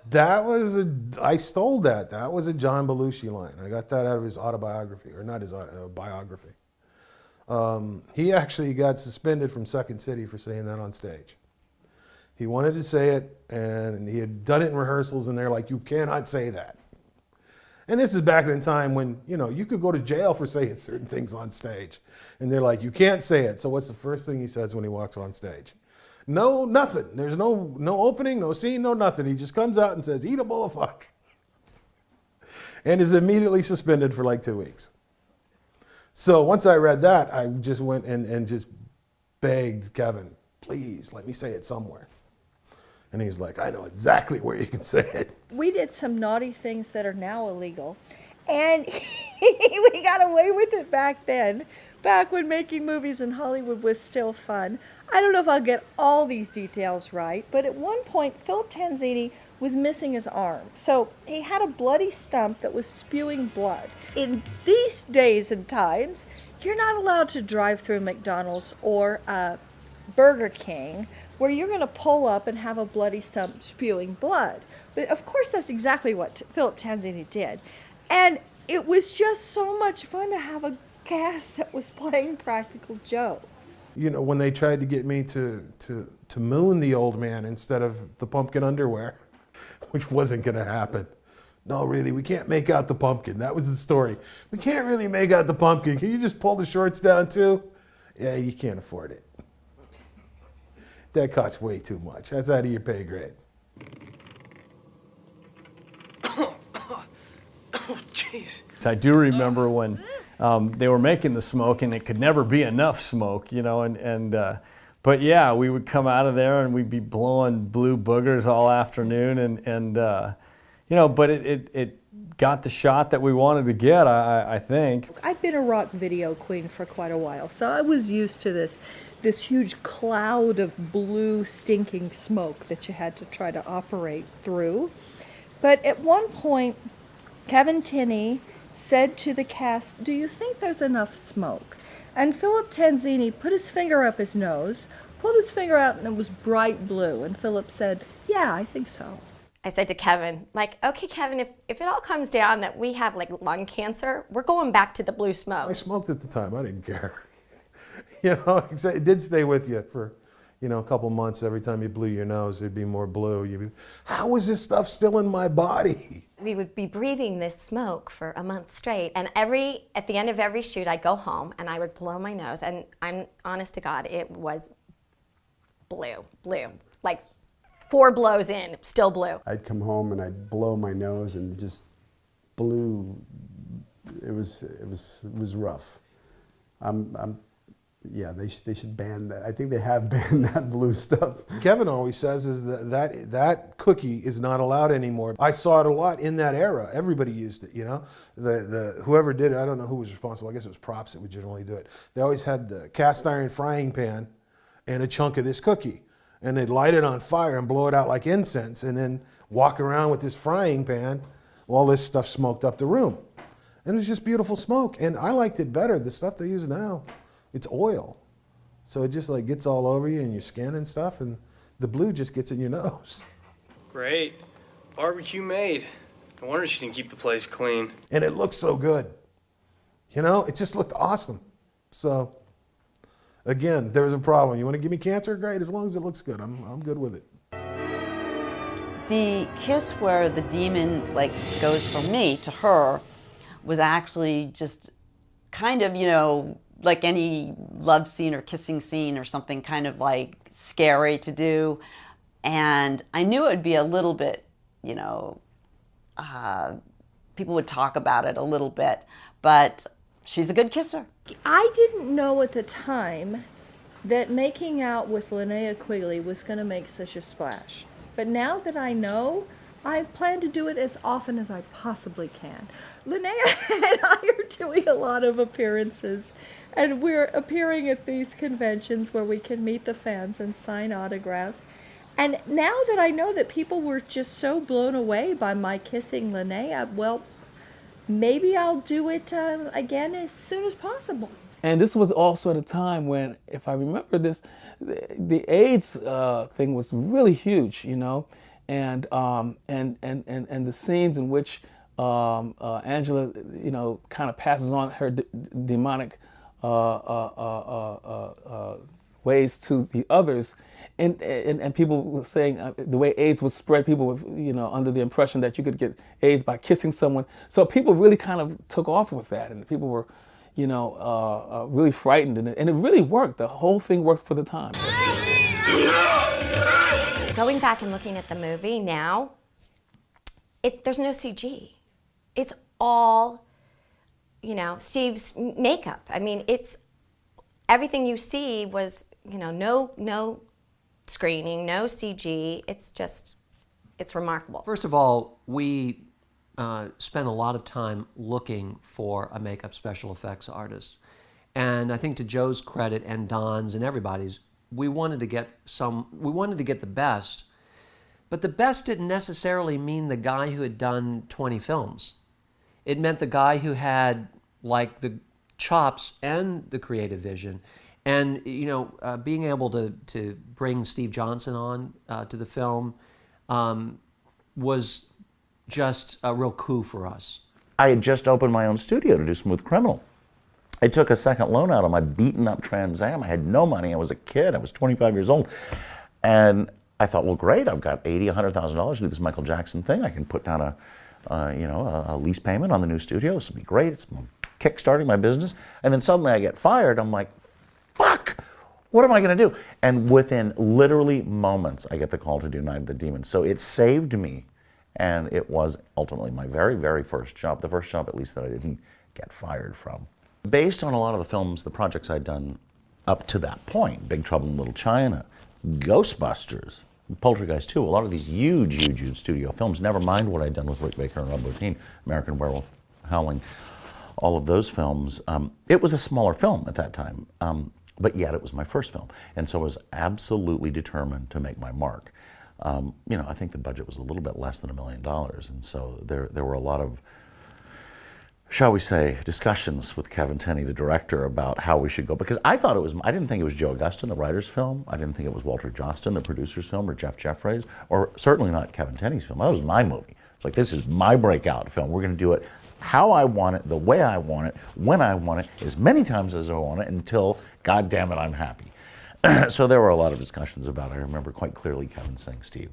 That was I stole that. That was a John Belushi line. I got that out of his autobiography, or not his biography. He actually got suspended from Second City for saying that on stage. He wanted to say it, and he had done it in rehearsals, and they're like, you cannot say that. And this is back in the time when, you know, you could go to jail for saying certain things on stage. And they're like, you can't say it. So what's the first thing he says when he walks on stage? No, nothing. There's no opening, no scene, no nothing. He just comes out and says, eat a bowl of fuck. And is immediately suspended for like 2 weeks. So once I read that, I just went and just begged Kevin, please let me say it somewhere. And he's like, I know exactly where you can say it. We did some naughty things that are now illegal, and we got away with it back then, back when making movies in Hollywood was still fun. I don't know if I'll get all these details right, but at one point, Philip Tanzini was missing his arm. So he had a bloody stump that was spewing blood. In these days and times, you're not allowed to drive through McDonald's or Burger King where you're going to pull up and have a bloody stump spewing blood. But of course that's exactly what Philip Tanzini did. And it was just so much fun to have a cast that was playing practical jokes. You know, when they tried to get me to moon the old man instead of the pumpkin underwear, which wasn't going to happen. No, really, we can't make out the pumpkin. That was the story. We can't really make out the pumpkin. Can you just pull the shorts down too? Yeah, you can't afford it. That costs way too much. That's out of your pay grade. Oh, jeez. I do remember when they were making the smoke, and it could never be enough smoke, you know, but yeah, we would come out of there and we'd be blowing blue boogers all afternoon, and you know, but it got the shot that we wanted to get, I think. I've been a rock video queen for quite a while, so I was used to this huge cloud of blue stinking smoke that you had to try to operate through. But at one point, Kevin Tenney said to the cast, do you think there's enough smoke? And Philip Tanzini put his finger up his nose, pulled his finger out, and it was bright blue. And Philip said, yeah, I think so. I said to Kevin, like, okay, Kevin, if it all comes down that we have like lung cancer, we're going back to the blue smoke. I smoked at the time. I didn't care. You know, it did stay with you for, you know, a couple months. Every time you blew your nose, there'd be more blue. How is this stuff still in my body? We would be breathing this smoke for a month straight, and at the end of every shoot, I'd go home and I would blow my nose, and I'm honest to God, it was blue, like 4 blows in, still blue. I'd come home and I'd blow my nose and just blue. It was rough. Yeah, they should ban that. I think they have banned that blue stuff. Kevin always says is that cookie is not allowed anymore. I saw it a lot in that era. Everybody used it, you know. Whoever did it, I don't know who was responsible. I guess it was props that would generally do it. They always had the cast iron frying pan and a chunk of this cookie. And they'd light it on fire and blow it out like incense, and then walk around with this frying pan while this stuff smoked up the room. And it was just beautiful smoke. And I liked it better. The stuff they use now, it's oil. So it just like gets all over you and your skin and stuff, and the blue just gets in your nose. Great. Barbecue made. No wonder she didn't keep the place clean. And it looked so good. You know, it just looked awesome. So, again, there was a problem. You want to give me cancer? Great, as long as it looks good. I'm good with it. The kiss where the demon like goes from me to her was actually just kind of, you know, like any love scene or kissing scene or something, kind of like scary to do. And I knew it would be a little bit, you know, people would talk about it a little bit, but she's a good kisser. I didn't know at the time that making out with LINNEA Quigley was going to make such a splash. But now that I know, I plan to do it as often as I possibly can. LINNEA and I are doing a lot of appearances, and we're appearing at these conventions where we can meet the fans and sign autographs. And now that I know that people were just so blown away by my kissing LINNEA, well, maybe I'll do it again as soon as possible. And this was also at a time when, if I remember this, the AIDS thing was really huge, you know, and the scenes in which Angela, you know, kind of passes on her demonic ways to the others, and people were saying the way AIDS was spread, people were, you know, under the impression that you could get AIDS by kissing someone. So people really kind of took off with that, and people were, you know, really frightened, and it really worked. The whole thing worked for the time. Going back and looking at the movie now, there's no CG. It's all, you know, Steve's makeup. I mean, it's everything you see was, you know, no screening, no CG. It's just, it's remarkable. First of all, we spent a lot of time looking for a makeup special effects artist. And I think to Joe's credit and Don's and everybody's, we wanted to get the best, but the best didn't necessarily mean the guy who had done 20 films. It meant the guy who had like the chops and the creative vision. And, you know, being able to bring Steve Johnson on to the film was just a real coup for us. I had just opened my own studio to do Smooth Criminal. I took a second loan out on my beaten up Trans Am. I had no money. I was a kid. I was 25 years old. And I thought, well, great. I've got $80,000, $100,000 to do this Michael Jackson thing. I can put down a lease payment on the new studio. This will be great. It's kickstarting my business. And then suddenly I get fired. I'm like, fuck, what am I going to do? And within literally moments, I get the call to do Night of the Demons. So it saved me. And it was ultimately my very, very first job, the first job at least that I didn't get fired from. Based on a lot of the films, the projects I'd done up to that point, Big Trouble in Little China, Ghostbusters, Poltergeist 2, a lot of these huge studio films, never mind what I'd done with Rick Baker and Rob Bottin, American Werewolf, Howling, all of those films. It was a smaller film at that time, but yet it was my first film. And so I was absolutely determined to make my mark. You know, I think the budget was a little bit less than $1 million, and so there were a lot of, shall we say, discussions with Kevin Tenney, the director, about how we should go. Because I didn't think it was Joe Augustin, the writer's film. I didn't think it was Walter Jostin, the producer's film, or Jeff Jeffreys, or certainly not Kevin Tenney's film. That was my movie. It's like, this is my breakout film. We're going to do it how I want it, the way I want it, when I want it, as many times as I want it, until, God damn it, I'm happy. So there were a lot of discussions about it. I remember quite clearly Kevin saying, Steve,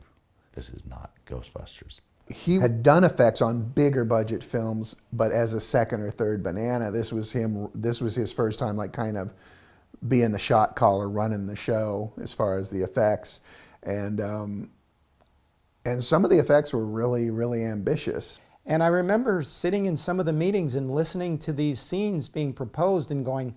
this is not Ghostbusters. He had done effects on bigger budget films, but as a second or third banana, this was his first time, like, kind of being the shot caller, running the show as far as the effects. And some of the effects were really, really ambitious. And I remember sitting in some of the meetings and listening to these scenes being proposed and going,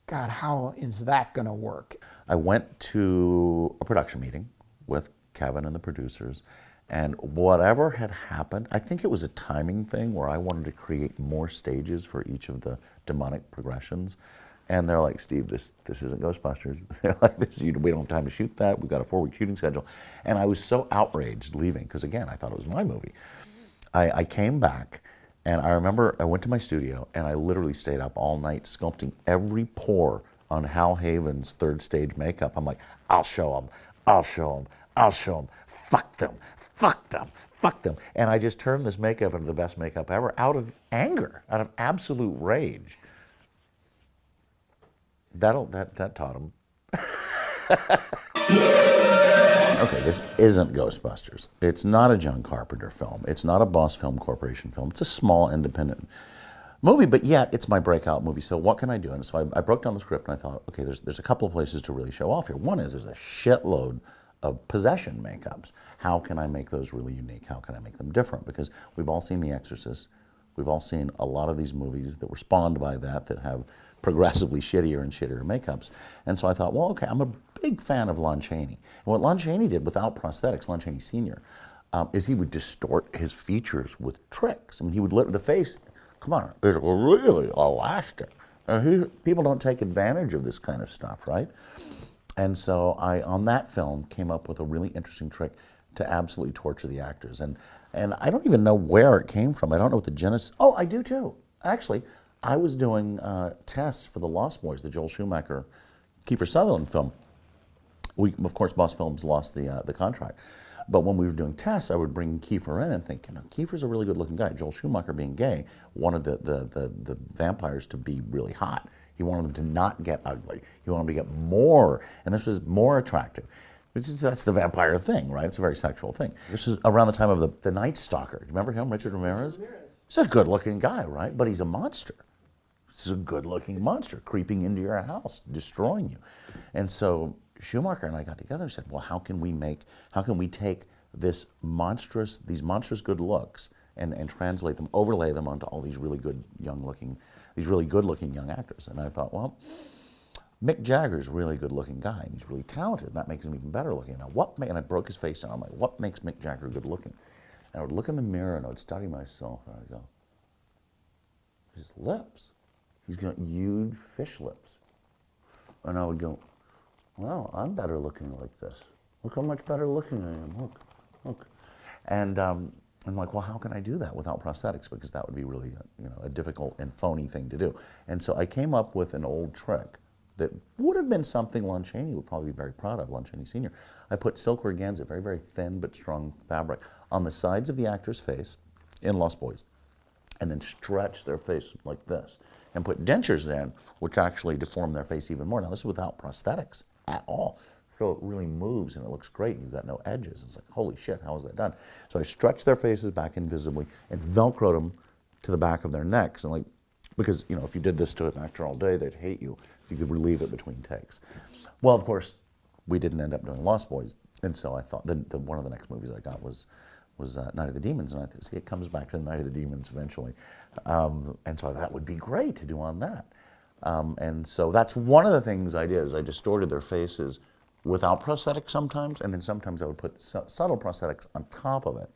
God, how is that going to work? I went to a production meeting with Kevin and the producers, and whatever had happened, I think it was a timing thing where I wanted to create more stages for each of the demonic progressions. And they're like, Steve, this isn't Ghostbusters. They're like, we don't have time to shoot that. We've got a 4-week shooting schedule. And I was so outraged leaving, because again, I thought it was my movie. I came back, and I remember I went to my studio, and I literally stayed up all night sculpting every pore on Hal Haven's third stage makeup. I'm like, I'll show them, I'll show them, I'll show them. Fuck them, fuck them, fuck them. And I just turned this makeup into the best makeup ever out of anger, out of absolute rage. That taught him. Okay, this isn't Ghostbusters. It's not a John Carpenter film. It's not a Boss Film Corporation film. It's a small independent movie, but yet it's my breakout movie. So what can I do? And so I broke down the script and I thought, okay, there's a couple of places to really show off here. One is there's a shitload of possession makeups. How can I make those really unique? How can I make them different? Because we've all seen The Exorcist, We've all seen a lot of these movies that were spawned by that have progressively shittier and shittier makeups. And so I thought, well, okay, I'm a big fan of Lon Chaney. And what Lon Chaney did without prosthetics, Lon Chaney Sr., is he would distort his features with tricks. I mean, he would let the face, come on, it's really elastic. People don't take advantage of this kind of stuff, right? And so I, on that film, came up with a really interesting trick to absolutely torture the actors. And I don't even know where it came from. I don't know what the genesis, oh, I do too. Actually, I was doing tests for The Lost Boys, the Joel Schumacher, Kiefer Sutherland film. Of course, Boss Films lost the contract. But when we were doing tests, I would bring Kiefer in and think, you know, Kiefer's a really good looking guy. Joel Schumacher, being gay, wanted the vampires to be really hot. He wanted them to not get ugly. He wanted them to get more, and this was more attractive. That's the vampire thing, right? It's a very sexual thing. This is around the time of the Night Stalker. Do you remember him, Richard Ramirez? He's a good looking guy, right? But he's a monster. He's a good looking monster creeping into your house, destroying you. And so Schumacher and I got together and said, well, how can we take these monstrous good looks and translate them, overlay them onto all these really good good looking young actors? And I thought, well, Mick Jagger's a really good looking guy and he's really talented, and that makes him even better looking. Now, and I broke his face down. I'm like, what makes Mick Jagger good looking? And I would look in the mirror and I would study myself and I'd go, his lips. He's got huge fish lips. And I would go, well, I'm better looking like this. Look how much better looking I am, look. And I'm like, well, how can I do that without prosthetics? Because that would be really a difficult and phony thing to do. And so I came up with an old trick that would have been something Lon Chaney would probably be very proud of, Lon Chaney Sr. I put silk organza, very, very thin but strong fabric, on the sides of the actor's face in Lost Boys, and then stretch their face like this, and put dentures in, which actually deform their face even more. Now, this is without prosthetics at all. So it really moves and it looks great and you've got no edges. It's like, holy shit, how is that done? So I stretched their faces back invisibly and Velcroed them to the back of their necks. And because, if you did this to an actor all day, they'd hate you. You could relieve it between takes. Well, of course, we didn't end up doing Lost Boys. And so I thought, then one of the next movies I got was Night of the Demons, and I see it comes back to the Night of the Demons eventually. And so that would be great to do on that. And so that's one of the things I did, is I distorted their faces without prosthetics sometimes, and then sometimes I would put subtle prosthetics on top of it.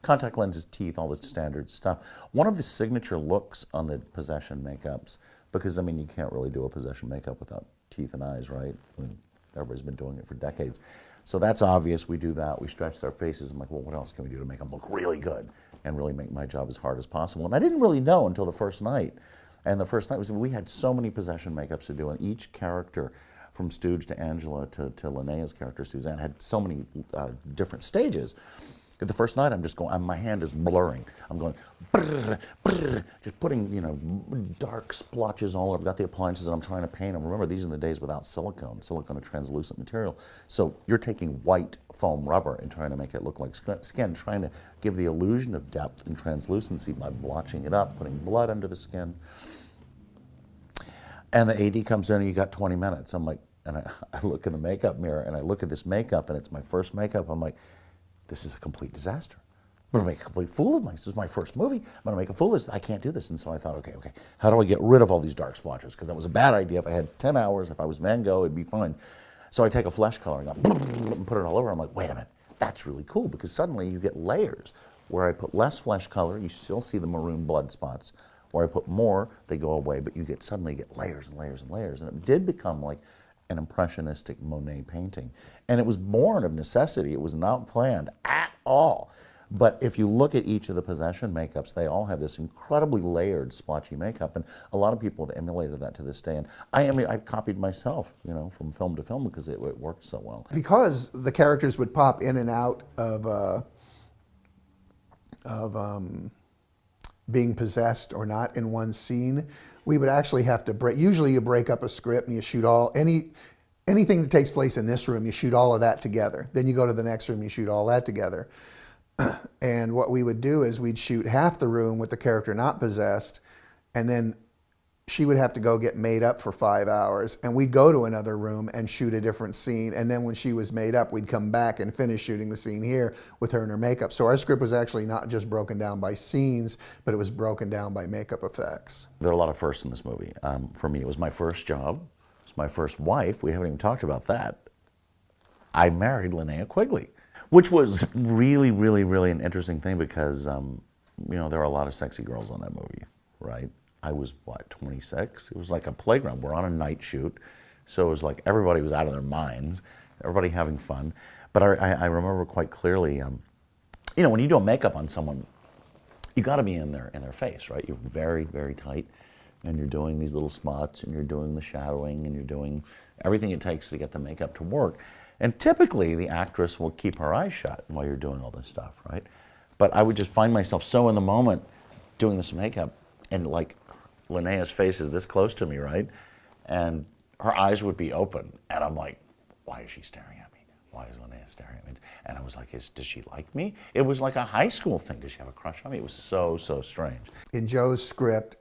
Contact lenses, teeth, all the standard stuff. One of the signature looks on the possession makeups, because you can't really do a possession makeup without teeth and eyes, right? Everybody's been doing it for decades. So that's obvious, we do that, we stretch their faces. I'm like, well, what else can we do to make them look really good and really make my job as hard as possible? And I didn't really know until the first night. And the first night we had so many possession makeups to do, and each character, from Stooge to Angela to LINNEA's character, Suzanne, had so many different stages. The first night I'm just going, my hand is blurring. I'm going, brrr, brrr, just putting, dark splotches all over. I've got the appliances and I'm trying to paint them. Remember, these are the days without silicone. Silicone, a translucent material. So you're taking white foam rubber and trying to make it look like skin, trying to give the illusion of depth and translucency by blotching it up, putting blood under the skin. And the AD comes in and you got 20 minutes. I'm like, and I look in the makeup mirror and I look at this makeup and it's my first makeup. I'm like, this is a complete disaster. I'm gonna make a complete fool of myself. This is my first movie. I'm gonna make a fool of this. I can't do this. And so I thought, okay, how do I get rid of all these dark splotches? Because that was a bad idea. If I had 10 hours, if I was Van Gogh, it'd be fine. So I take a flesh coloring up and put it all over. I'm like, wait a minute, that's really cool, because suddenly you get layers. Where I put less flesh color, you still see the maroon blood spots. Where I put more, they go away, but you suddenly get layers and layers and layers. And it did become like an impressionistic Monet painting. And it was born of necessity. It was not planned at all. But if you look at each of the possession makeups, they all have this incredibly layered, splotchy makeup. And a lot of people have emulated that to this day. And I copied myself, from film to film, because it worked so well. Because the characters would pop in and out of being possessed or not in one scene, we would actually have to usually you break up a script and you shoot anything that takes place in this room, you shoot all of that together. Then you go to the next room, you shoot all that together. And what we would do is we'd shoot half the room with the character not possessed, and then she would have to go get made up for 5 hours, and we'd go to another room and shoot a different scene, and then when she was made up, we'd come back and finish shooting the scene here with her in her makeup. So our script was actually not just broken down by scenes, but it was broken down by makeup effects. There are a lot of firsts in this movie. For me, it was my first job. It was my first wife. We haven't even talked about that. I married LINNEA QUIGLEY, which was really, really, really an interesting thing because, you know, there were a lot of sexy girls on that movie, right? I was, what, 26? It was like a playground. We're on a night shoot, so it was like everybody was out of their minds, everybody having fun. But I remember quite clearly, you know, when you do a makeup on someone, you got to be in their face, right? You're very, very tight, and you're doing these little spots, and you're doing the shadowing, and you're doing everything it takes to get the makeup to work. And typically, the actress will keep her eyes shut while you're doing all this stuff, right? But I would just find myself so in the moment doing this makeup, and like, LINNEA's face is this close to me, right? And her eyes would be open, and I'm like, why is she staring at me? Why is LINNEA staring at me? And I was like, does she like me? It was like a high school thing. Does she have a crush on me? It was so, so strange. In Joe's script,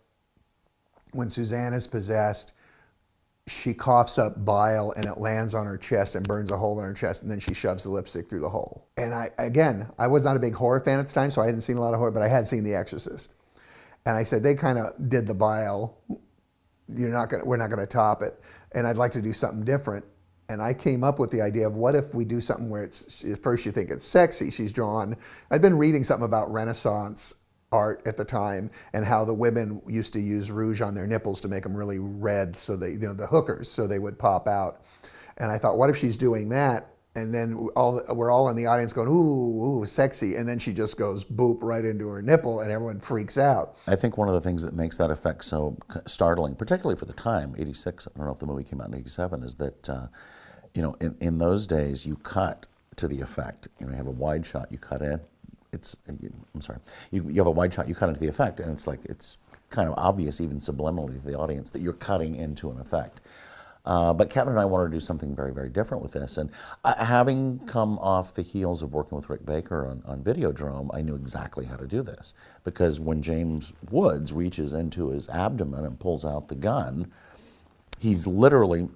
when Suzanne is possessed, she coughs up bile and it lands on her chest and burns a hole in her chest, and then she shoves the lipstick through the hole. And I was not a big horror fan at the time, so I hadn't seen a lot of horror, but I had seen The Exorcist. And I said, they kind of did the bile. We're not gonna top it. And I'd like to do something different. And I came up with the idea of what if we do something where it's, at first you think it's sexy. She's drawn, I'd been reading something about Renaissance art at the time and how the women used to use rouge on their nipples to make them really red, so they, you know, the hookers, so they would pop out. And I thought, what if she's doing that? And then we're all in the audience going, ooh, ooh, sexy. And then she just goes boop right into her nipple and everyone freaks out. I think one of the things that makes that effect so startling, particularly for the time, 86, I don't know if the movie came out in 87, is that, you know, in those days you cut to the effect. You know, you have a wide shot, you cut in. I'm sorry, you have a wide shot, you cut into the effect, and it's like, it's kind of obvious even subliminally to the audience that you're cutting into an effect. But Kevin and I wanted to do something very, very different with this. And having come off the heels of working with Rick Baker on Videodrome, I knew exactly how to do this. Because when James Woods reaches into his abdomen and pulls out the gun, he's literally,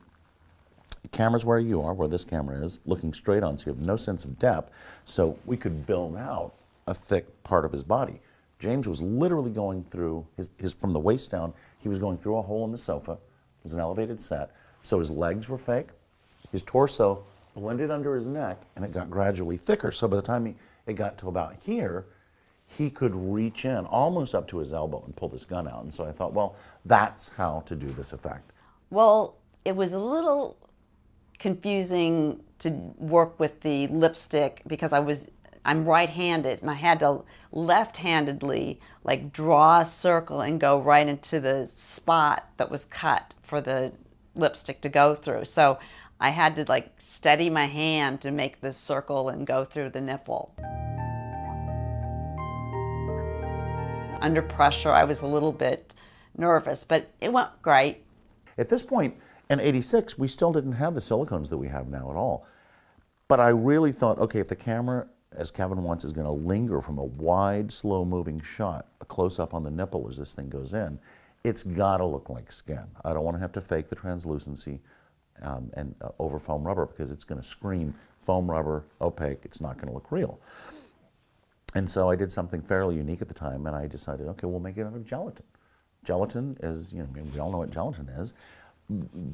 the camera's where you are, where this camera is, looking straight on, so you have no sense of depth. So we could build out a thick part of his body. James was literally going through, from the waist down, he was going through a hole in the sofa. It was an elevated set. So his legs were fake, his torso blended under his neck, and it got gradually thicker. So by the time it got to about here, he could reach in almost up to his elbow and pull this gun out. And so I thought, well, that's how to do this effect. Well, it was a little confusing to work with the lipstick because I'm right-handed, and I had to left-handedly like draw a circle and go right into the spot that was cut for the lipstick to go through. So I had to like steady my hand to make this circle and go through the nipple. Under pressure, I was a little bit nervous, but it went great. At this point, in 86, we still didn't have the silicones that we have now at all. But I really thought, okay, if the camera, as Kevin wants, is going to linger from a wide, slow-moving shot, a close-up on the nipple as this thing goes in, it's got to look like skin. I don't want to have to fake the translucency over foam rubber because it's going to scream foam rubber, opaque, it's not going to look real. And so I did something fairly unique at the time, and I decided, okay, we'll make it out of gelatin. Gelatin is, you know, we all know what gelatin is.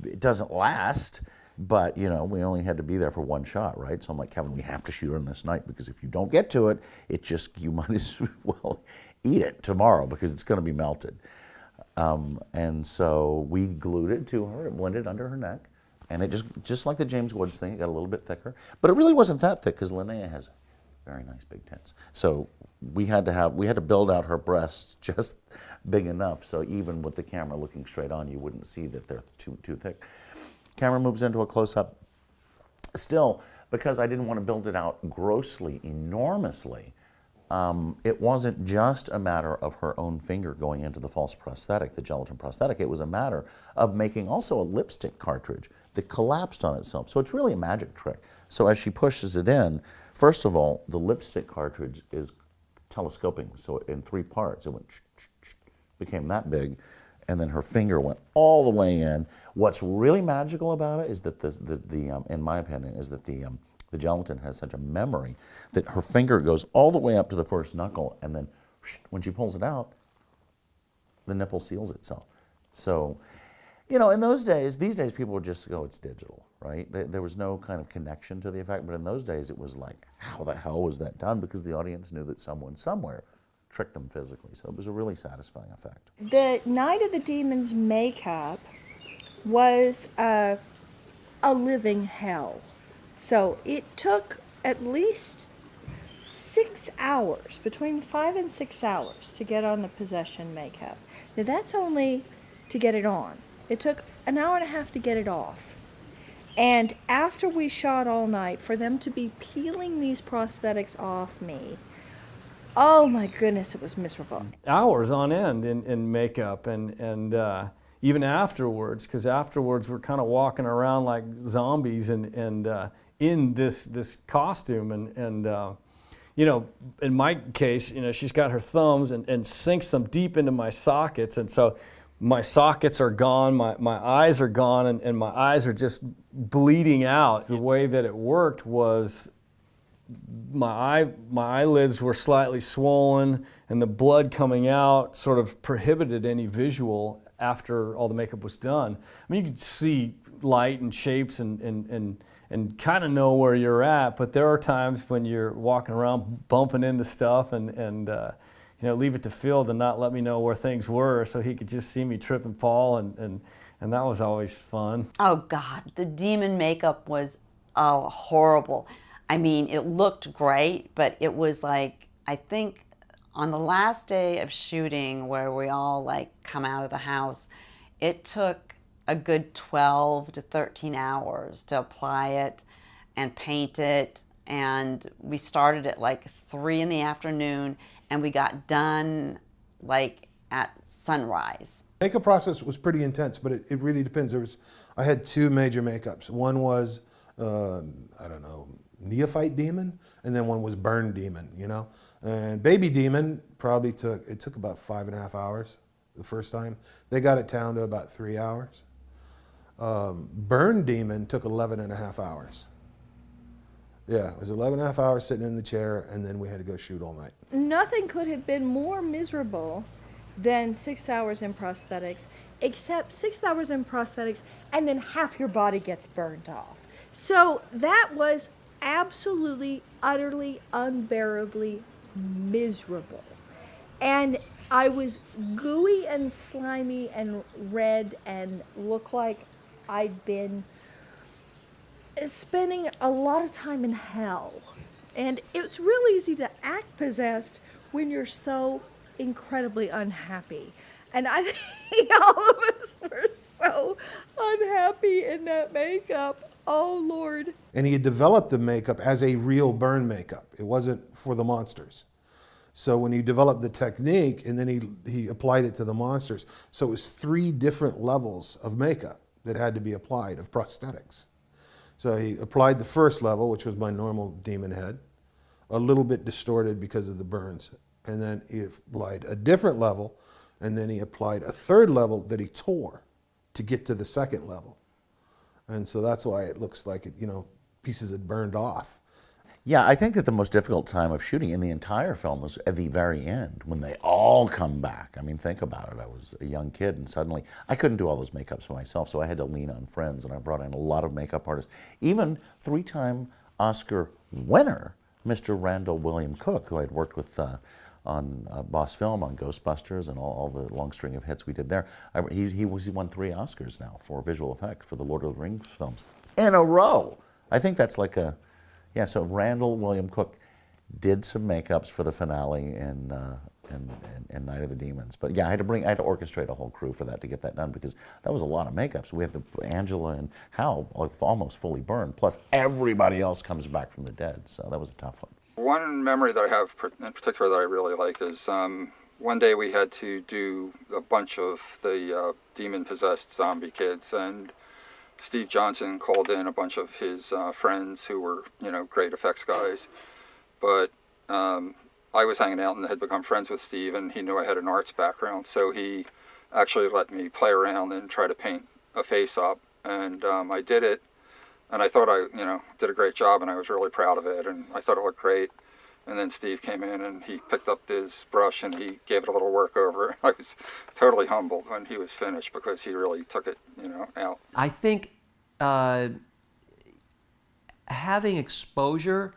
It doesn't last, but, you know, we only had to be there for one shot, right? So I'm like, Kevin, we have to shoot on this night because if you don't get to it, you might as well eat it tomorrow because it's going to be melted. And so we glued it to her, it blended under her neck, and it just like the James Woods thing, it got a little bit thicker. But it really wasn't that thick because LINNEA has very nice big tits. So we had to build out her breasts just big enough so even with the camera looking straight on, you wouldn't see that they're too thick. Camera moves into a close-up. Still, because I didn't want to build it out grossly, enormously, it wasn't just a matter of her own finger going into the false prosthetic, the gelatin prosthetic. It was a matter of making also a lipstick cartridge that collapsed on itself. So it's really a magic trick. So as she pushes it in, first of all, the lipstick cartridge is telescoping. So in 3 parts, it went became that big. and then her finger went all the way in. What's really magical about it is that in my opinion, is that the gelatin has such a memory that her finger goes all the way up to the first knuckle, and then when she pulls it out, the nipple seals itself. So, you know, in those days, these days people would just go, it's digital, right? There was no kind of connection to the effect, but in those days it was like, how the hell was that done? Because the audience knew that someone somewhere tricked them physically. So it was a really satisfying effect. The Night of the Demons makeup was a living hell. So it took at least 6 hours, between 5 and 6 hours, to get on the possession makeup. Now that's only to get it on. It took an hour and a half to get it off. And after we shot all night, for them to be peeling these prosthetics off me, oh my goodness, it was miserable. Hours on end in makeup, and even afterwards, because afterwards we're kind of walking around like zombies and in this costume, and you know, in my case, you know, she's got her thumbs and sinks them deep into my sockets, and so my sockets are gone, my eyes are gone, and my eyes are just bleeding out. The way that it worked was my eyelids were slightly swollen, and the blood coming out sort of prohibited any visual after all the makeup was done. I mean, you could see light and shapes and kind of know where you're at, but there are times when you're walking around bumping into stuff and you know, leave it to Phil to not let me know where things were so he could just see me trip and fall, and that was always fun. Oh God, the demon makeup was horrible. I mean, it looked great, but it was like, I think on the last day of shooting where we all like come out of the house, it took a good 12 to 13 hours to apply it and paint it, and we started at like 3 in the afternoon and we got done like at sunrise. Makeup process was pretty intense, but it really depends. I had 2 major makeups. One was, I don't know, neophyte demon, and then one was burn demon, you know? And baby demon probably took about 5.5 hours the first time. They got it down to about 3 hours. Burn demon took 11.5 hours. Yeah, it was 11.5 hours sitting in the chair, and then we had to go shoot all night. Nothing could have been more miserable than 6 hours in prosthetics, except 6 hours in prosthetics and then half your body gets burned off. So that was absolutely, utterly, unbearably miserable. And I was gooey and slimy and red and looked like I'd been spending a lot of time in hell. And it's real easy to act possessed when you're so incredibly unhappy. And I think all of us were so unhappy in that makeup. Oh, Lord. And he had developed the makeup as a real burn makeup. It wasn't for the monsters. So when he developed the technique, and then he applied it to the monsters. So it was 3 different levels of makeup that had to be applied, of prosthetics. So he applied the first level, which was my normal demon head, a little bit distorted because of the burns. And then he applied a different level, and then he applied a 3rd level that he tore to get to the 2nd level. And so that's why it looks like it, you know, pieces had burned off. Yeah, I think that the most difficult time of shooting in the entire film was at the very end, when they all come back. I mean, think about it. I was a young kid, and suddenly I couldn't do all those makeups myself, so I had to lean on friends, and I brought in a lot of makeup artists. Even 3-time Oscar winner, Mr. Randall William Cook, who I'd worked with on Boss Film, on Ghostbusters, and all the long string of hits we did there. He won 3 Oscars now for visual effects for the Lord of the Rings films in a row. I think that's like a... Yeah, so Randall William Cook did some makeups for the finale in Night of the Demons. But yeah, I had to orchestrate a whole crew for that to get that done, because that was a lot of makeups. We had Angela and Hal almost fully burned, plus everybody else comes back from the dead. So that was a tough one. One memory that I have in particular that I really like is one day we had to do a bunch of the demon-possessed zombie kids, and Steve Johnson called in a bunch of his friends who were, you know, great effects guys. But I was hanging out and had become friends with Steve, and he knew I had an arts background. So he actually let me play around and try to paint a face up. And I did it, and I thought I, did a great job, and I was really proud of it, and I thought it looked great. And then Steve came in, and he picked up his brush, and he gave it a little work over. I was totally humbled when he was finished because he really took it, out. I think having exposure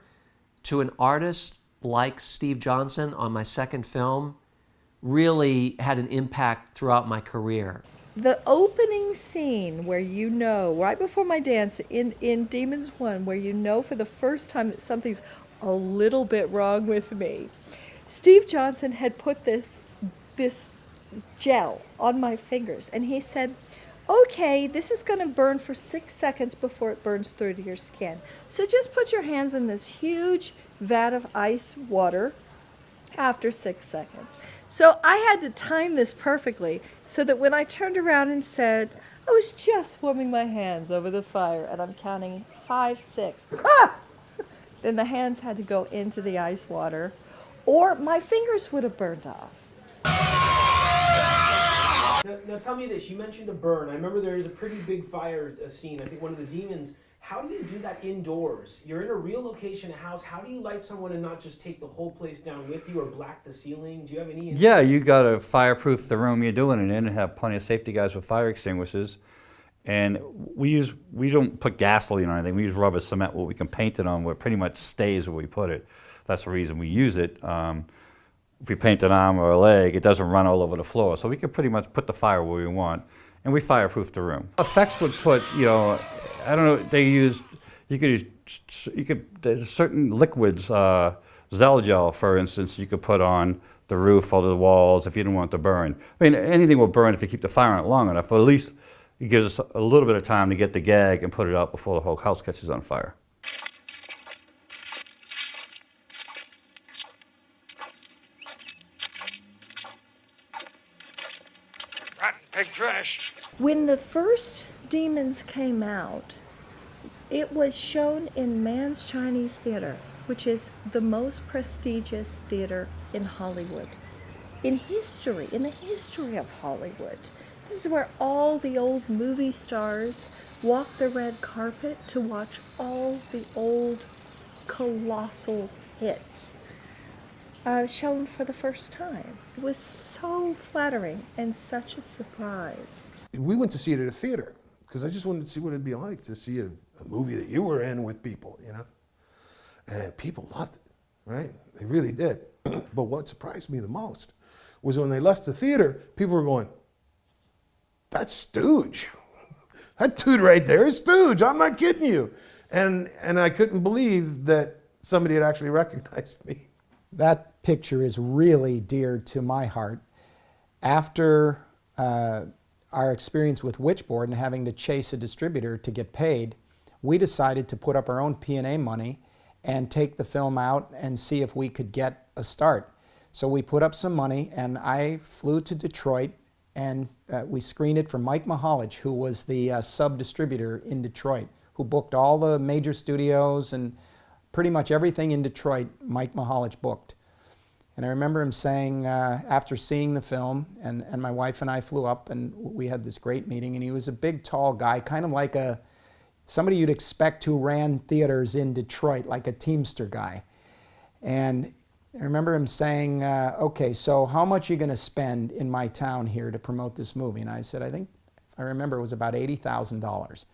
to an artist like Steve Johnson on my second film really had an impact throughout my career. The opening scene where right before my dance in Demons 1, where for the first time that something's a little bit wrong with me. Steve Johnson had put this gel on my fingers, and he said, okay, this is going to burn for 6 seconds before it burns through to your skin. So just put your hands in this huge vat of ice water after 6 seconds. So I had to time this perfectly so that when I turned around and said, I was just warming my hands over the fire, and I'm counting 5, 6, then the hands had to go into the ice water, or my fingers would have burned off. Now tell me this, you mentioned a burn. I remember there is a pretty big fire scene, I think one of the demons. How do you do that indoors? You're in a real location, a house. How do you light someone and not just take the whole place down with you or black the ceiling? Do you have any insight? Yeah, you got to fireproof the room you're doing it in and have plenty of safety guys with fire extinguishers. And we don't put gasoline or anything. We use rubber cement where we can paint it on where it pretty much stays where we put it. That's the reason we use it. If we paint an arm or a leg, it doesn't run all over the floor. So we can pretty much put the fire where we want. And we fireproof the room. Effects would put, I don't know, there's certain liquids, Zelgel, for instance, you could put on the roof or the walls if you didn't want it to burn. I mean, anything will burn if you keep the fire on it long enough, but at least it gives us a little bit of time to get the gag and put it out before the whole house catches on fire. Rotten pig trash. When the first Demons came out, it was shown in Mann's Chinese Theater, which is the most prestigious theater in Hollywood. In the history of Hollywood. This is where all the old movie stars walk the red carpet to watch all the old colossal hits shown for the first time. It was so flattering and such a surprise. We went to see it at a theater because I just wanted to see what it'd be like to see a movie that you were in with people, And people loved it, right? They really did. But what surprised me the most was when they left the theater, people were going, that's Stooge. That dude right there is Stooge. I'm not kidding you. And I couldn't believe that somebody had actually recognized me. That picture is really dear to my heart. After our experience with Witchboard and having to chase a distributor to get paid, we decided to put up our own P&A money and take the film out and see if we could get a start. So we put up some money, and I flew to Detroit, and we screened it for Mike Mahalich, who was the sub-distributor in Detroit, who booked all the major studios and pretty much everything in Detroit Mike Mahalich booked. And I remember him saying, after seeing the film, and my wife and I flew up, and we had this great meeting, and he was a big, tall guy, kind of like somebody you'd expect who ran theaters in Detroit, like a Teamster guy. And I remember him saying, okay, so how much are you going to spend in my town here to promote this movie? And I said, I remember it was about $80,000. I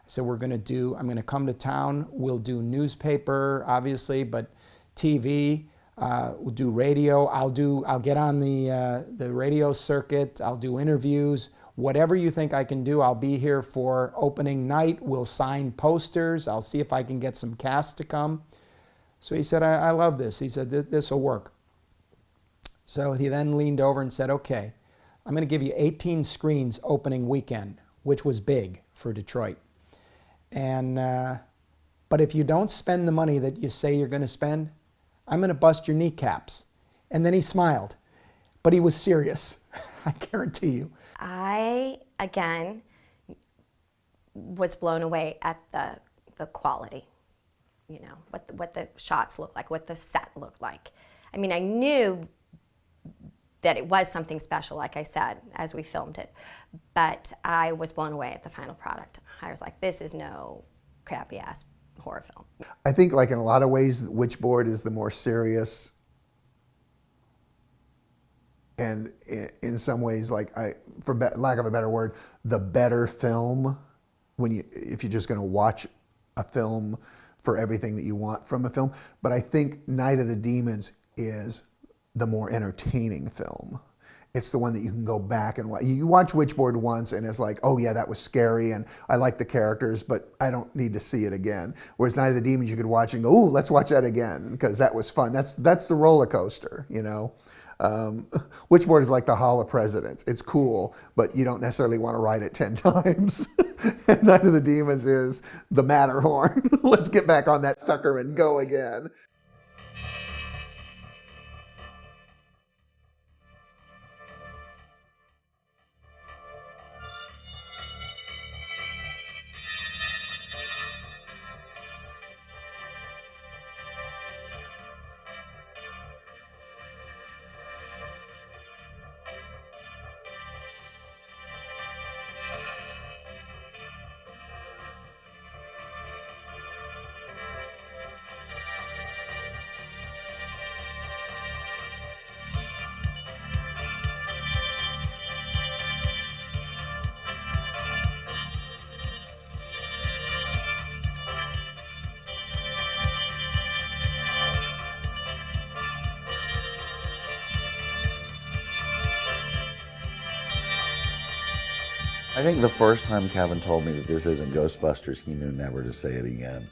said, I'm going to come to town, we'll do newspaper, obviously, but TV, we'll do radio, I'll get on the radio circuit, I'll do interviews, whatever you think I can do, I'll be here for opening night, we'll sign posters, I'll see if I can get some cast to come. So he said, I love this. He said, this will work. So he then leaned over and said, okay, I'm going to give you 18 screens opening weekend, which was big for Detroit. And, but if you don't spend the money that you say you're going to spend, I'm going to bust your kneecaps. And then he smiled, but he was serious, I guarantee you. I, again, was blown away at the quality. What the shots looked like, what the set looked like. I mean, I knew that it was something special, like I said, as we filmed it. But I was blown away at the final product. I was like, this is no crappy ass horror film. I think like in a lot of ways, Witchboard is the more serious, and in some ways, like for lack of a better word, the better film if you're just going to watch a film for everything that you want from a film. But I think Night of the Demons is the more entertaining film. It's the one that you can go back and watch. You watch Witchboard once and it's like, oh yeah, that was scary and I like the characters, but I don't need to see it again. Whereas Night of the Demons, you could watch and go, ooh, let's watch that again because that was fun. That's the roller coaster, you know. Witchboard is like the Hall of Presidents. It's cool, but you don't necessarily want to ride it 10 times. And Night of the Demons is the Matterhorn. Let's get back on that sucker and go again. I think the first time Kevin told me that this isn't Ghostbusters, he knew never to say it again.